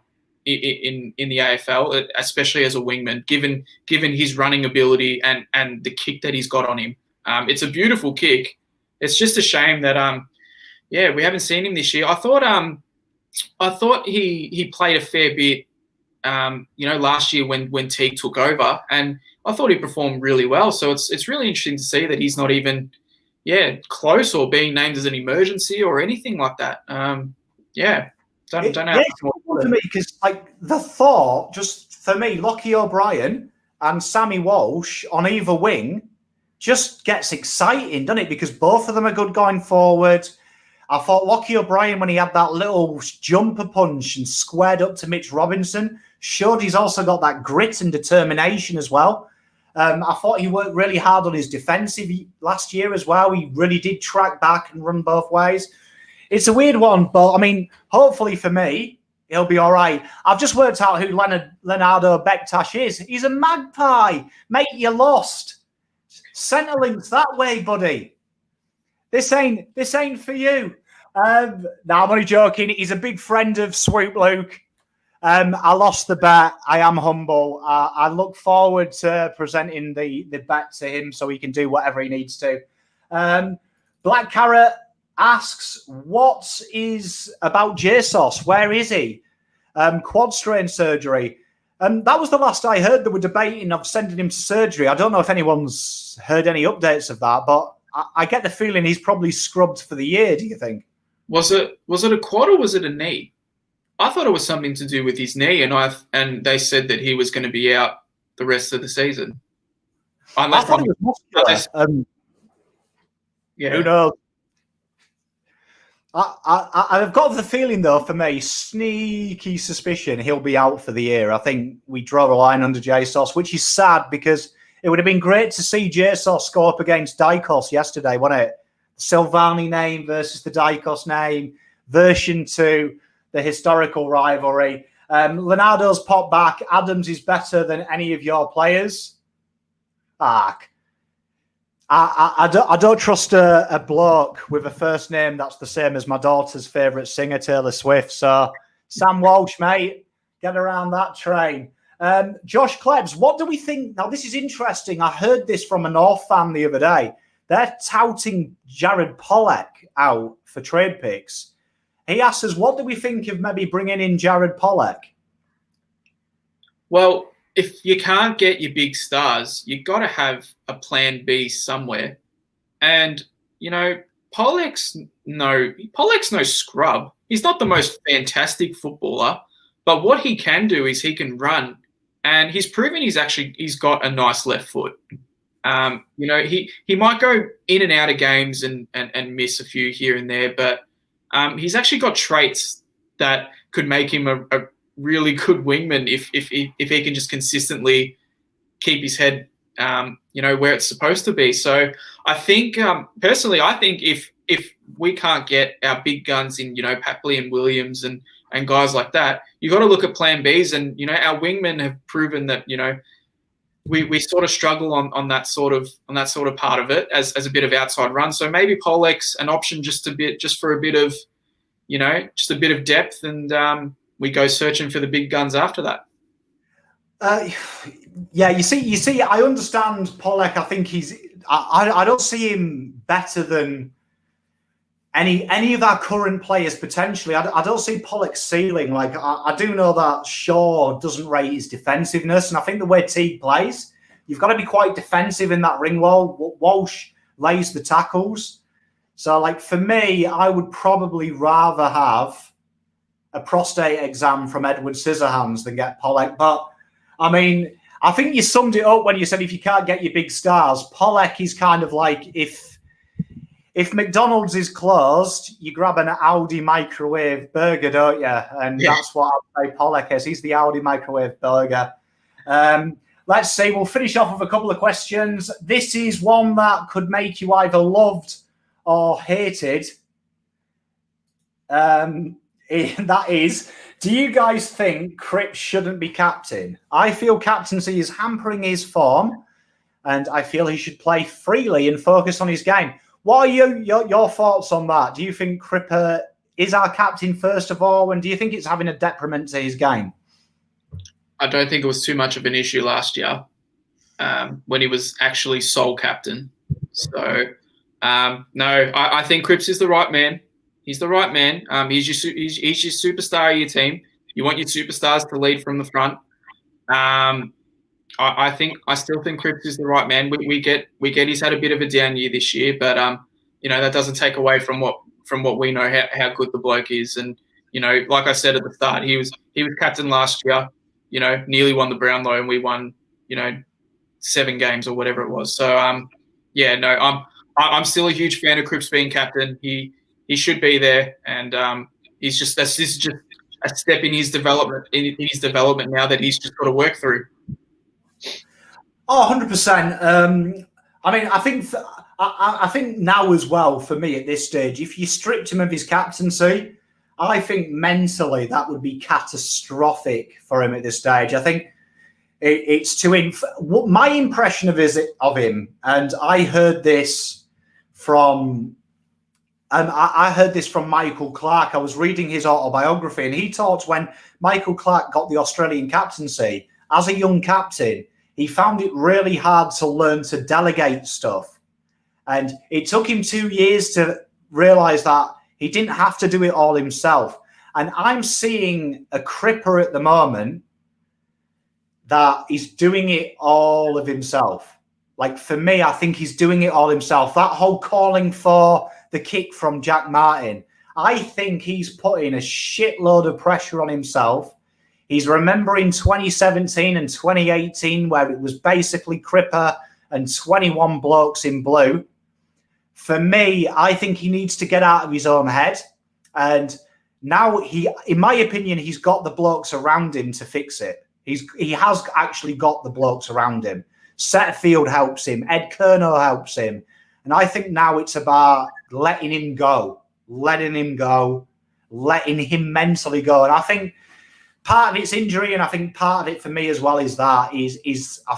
in the AFL, especially as a wingman, given his running ability and the kick that he's got on him. It's a beautiful kick. It's just a shame that we haven't seen him this year. I thought he played a fair bit, last year when Teague took over, and I thought he performed really well. So it's really interesting to see that he's not even close or being named as an emergency or anything like that. Don't know. To me, because the thought, just for me, Lockie O'Brien and Sammy Walsh on either wing just gets exciting, doesn't it? Because both of them are good going forward. I thought Lockie O'Brien, when he had that little jumper punch and squared up to Mitch Robinson, showed he's also got that grit and determination as well. I thought he worked really hard on his defensive last year as well. He really did track back and run both ways. It's a weird one, but, hopefully for me, he'll be all right. I've just worked out who Leonardo Bektash is. He's a magpie. Mate, you lost. Centrelink's that way, buddy. This ain't for you. No, I'm only joking. He's a big friend of Swoop Luke. I lost the bet. I am humble. I look forward to presenting the bet to him so he can do whatever he needs to. Black Carrot asks, what is about JSOS? Where is he? Quad strain surgery. That was the last I heard. They were debating of sending him to surgery. I don't know if anyone's heard any updates of that, but I get the feeling he's probably scrubbed for the year. Do you think? Was it a quad or was it a knee? I thought it was something to do with his knee, and they said that he was going to be out the rest of the season. I thought it was muscular. Who knows? I've got the feeling, though, for me, sneaky suspicion he'll be out for the year. I think we draw a line under JSOS, which is sad because it would have been great to see JSOS go up against Dykos yesterday, wasn't it? The Silvani name versus the Dykos name, version 2, the historical rivalry. Leonardo's popped back. Adams is better than any of your players. I don't trust a bloke with a first name that's the same as my daughter's favourite singer, Taylor Swift. So, Sam Walsh, mate, get around that train. Josh Klebs, what do we think? Now, this is interesting. I heard this from a North fan the other day. They're touting Jared Pollock out for trade picks. He asks us, what do we think of maybe bringing in Jared Pollock? Well, if you can't get your big stars, you've got to have a plan B somewhere. And, Pollock's no scrub. He's not the most fantastic footballer, but what he can do is he can run. And he's proven he's got a nice left foot. He might go in and out of games and miss a few here and there, but he's actually got traits that could make him a really good wingman if he can just consistently keep his head, where it's supposed to be. So I think, personally, if we can't get our big guns in, Papley and Williams and guys like that, you got to look at plan Bs. And, our wingmen have proven that, we sort of struggle on that sort of part of it as a bit of outside run. So maybe Pollock's an option just for a bit of, just a bit of depth and we go searching for the big guns after that. Yeah, you see, I understand Pollock. I think I don't see him better than any of our current players potentially. I don't see Pollock's ceiling. Like I do know that Shaw doesn't rate his defensiveness, and I think the way Teague plays, you've got to be quite defensive in that ring wall. Walsh lays the tackles, so like for me, I would probably rather have a prostate exam from Edward Scissorhands than get Pollock. But I mean, I think you summed it up when you said if you can't get your big stars, Pollock is kind of like if McDonald's is closed, you grab an Audi microwave burger, don't you? And that's what I'd say Pollock is. He's the Audi microwave burger. Let's see. We'll finish off with a couple of questions. This is one that could make you either loved or hated. That is, do you guys think Cripps shouldn't be captain? I feel captaincy is hampering his form, and I feel he should play freely and focus on his game. What are your thoughts on that? Do you think Cripper is our captain first of all, and do you think it's having a detriment to his game? I don't think it was too much of an issue last year when he was actually sole captain. So, no, I think Cripps is the right man. He's the right man. He's your superstar of your team. You want your superstars to lead from the front. I still think Cripps is the right man. We get he's had a bit of a down year this year, but that doesn't take away from what we know how good the bloke is. And like I said at the start, he was captain last year. Nearly won the Brownlow, and we won 7 games or whatever it was. So I'm still a huge fan of Cripps being captain. He should be there, and this is just a step in his development. In his development now that he's just got to work through. Oh, 100%. I mean, I think now as well, for me at this stage, if you stripped him of his captaincy, I think mentally that would be catastrophic for him at this stage. I think it's my impression of him, and I heard this from Michael Clark. I was reading his autobiography, and he talked when Michael Clark got the Australian captaincy as a young captain. He found it really hard to learn to delegate stuff. And it took him 2 years to realize that he didn't have to do it all himself. And I'm seeing a Cripper at the moment that is doing it all of himself. Like for me, I think he's doing it all himself. That whole calling for the kick from Jack Martin, I think he's putting a shitload of pressure on himself. He's remembering 2017 and 2018 where it was basically Cripper and 21 blokes in blue. For me, I think he needs to get out of his own head. And now in my opinion, he's got the blokes around him to fix it. He has actually got the blokes around him. Setterfield helps him. Ed Kerno helps him. And I think now it's about letting him letting him mentally go. And I think part of it's injury, and I think part of it for me as well is I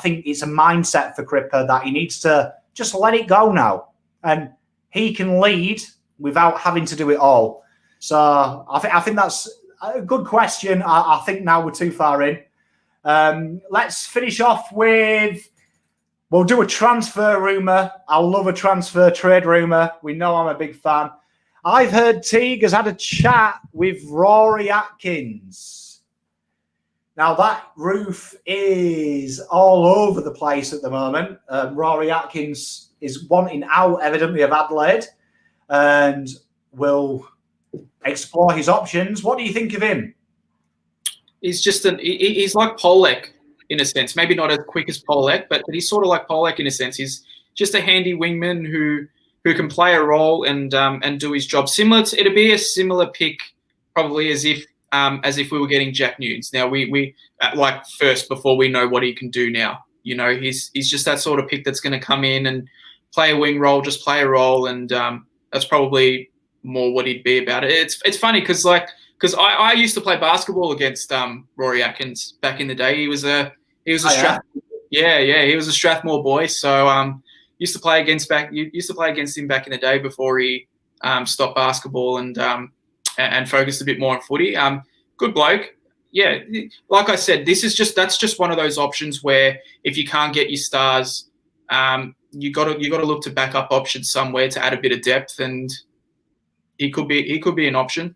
think it's a mindset for Cripper that he needs to just let it go now. And he can lead without having to do it all. So I think that's a good question. I think now we're too far in. Let's finish off with, we'll do a transfer rumour. I love a transfer trade rumour. We know I'm a big fan. I've heard Teague has had a chat with Rory Atkins. Now, that roof is all over the place at the moment. Rory Atkins is wanting out, evidently, of Adelaide, and will explore his options. What do you think of him? He's he's like Pollock in a sense. Maybe not as quick as Pollock, but he's sort of like Pollock in a sense. He's just a handy wingman who can play a role and do his job. It'd be a similar pick probably as if we were getting Jack Newnes. Now we like first before we know what he can do now. He's just that sort of pick that's going to come in and play a wing role, just play a role, and that's probably more what he'd be about it. It's funny because I used to play basketball against Rory Atkins back in the day. He was a he was a Strathmore boy. So used to play against him back in the day before he stopped basketball and focused a bit more on footy. good bloke. Yeah, like I said, that's just one of those options where if you can't get your stars, you got to look to backup options somewhere to add a bit of depth, and he could be an option.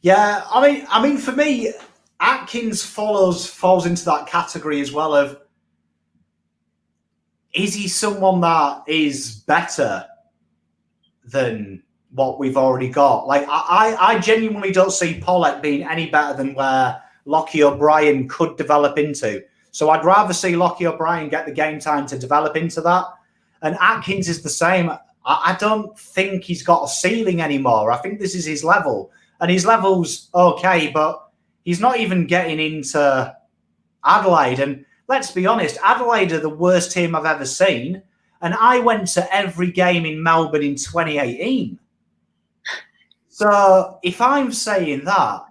Yeah, I mean, for me, Atkins falls into that category as well. Of is he someone that is better than what we've already got? Like, I genuinely don't see Pollock being any better than where Lockie O'Brien could develop into. So I'd rather see Lockie O'Brien get the game time to develop into that. And Atkins is the same. I don't think he's got a ceiling anymore. I think this is his level. And his level's okay, but he's not even getting into Adelaide. And let's be honest, Adelaide are the worst team I've ever seen. And I went to every game in Melbourne in 2018. So if I'm saying that,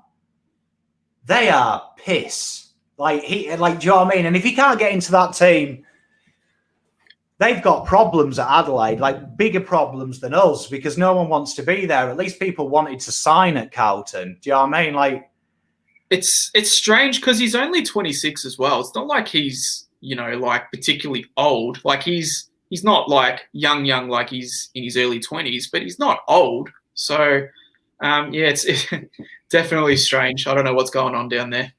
they are piss. Do you know what I mean? And if he can't get into that team, they've got problems at Adelaide, like bigger problems than us, because no one wants to be there. At least people wanted to sign at Carlton. Do you know what I mean? Like, it's strange because he's only 26 as well. It's not like he's, like particularly old. Like he's not like young, like he's in his early 20s, but he's not old. So, it's definitely strange. I don't know what's going on down there.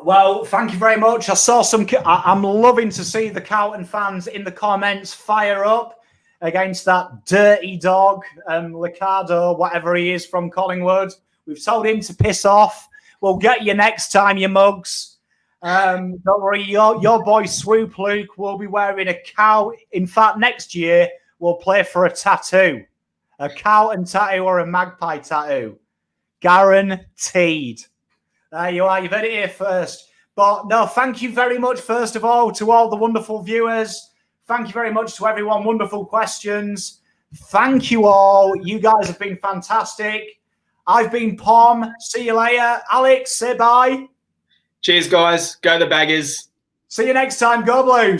Well, thank you very much. I saw I'm loving to see the Carlton fans in the comments fire up against that dirty dog, Liccardo, whatever he is from Collingwood. We've told him to piss off. We'll get you next time, you mugs. Don't worry, your boy Swoop Luke will be wearing a cow. In fact, next year we'll play for a tattoo. A Carlton tattoo or a magpie tattoo. Guaranteed. There you are. You've heard it here first. But no, thank you very much, first of all, to all the wonderful viewers. Thank you very much to everyone. Wonderful questions. Thank you all. You guys have been fantastic. I've been Pom. See you later. Alex, say bye. Cheers, guys. Go the Baggers. See you next time. Go Blues.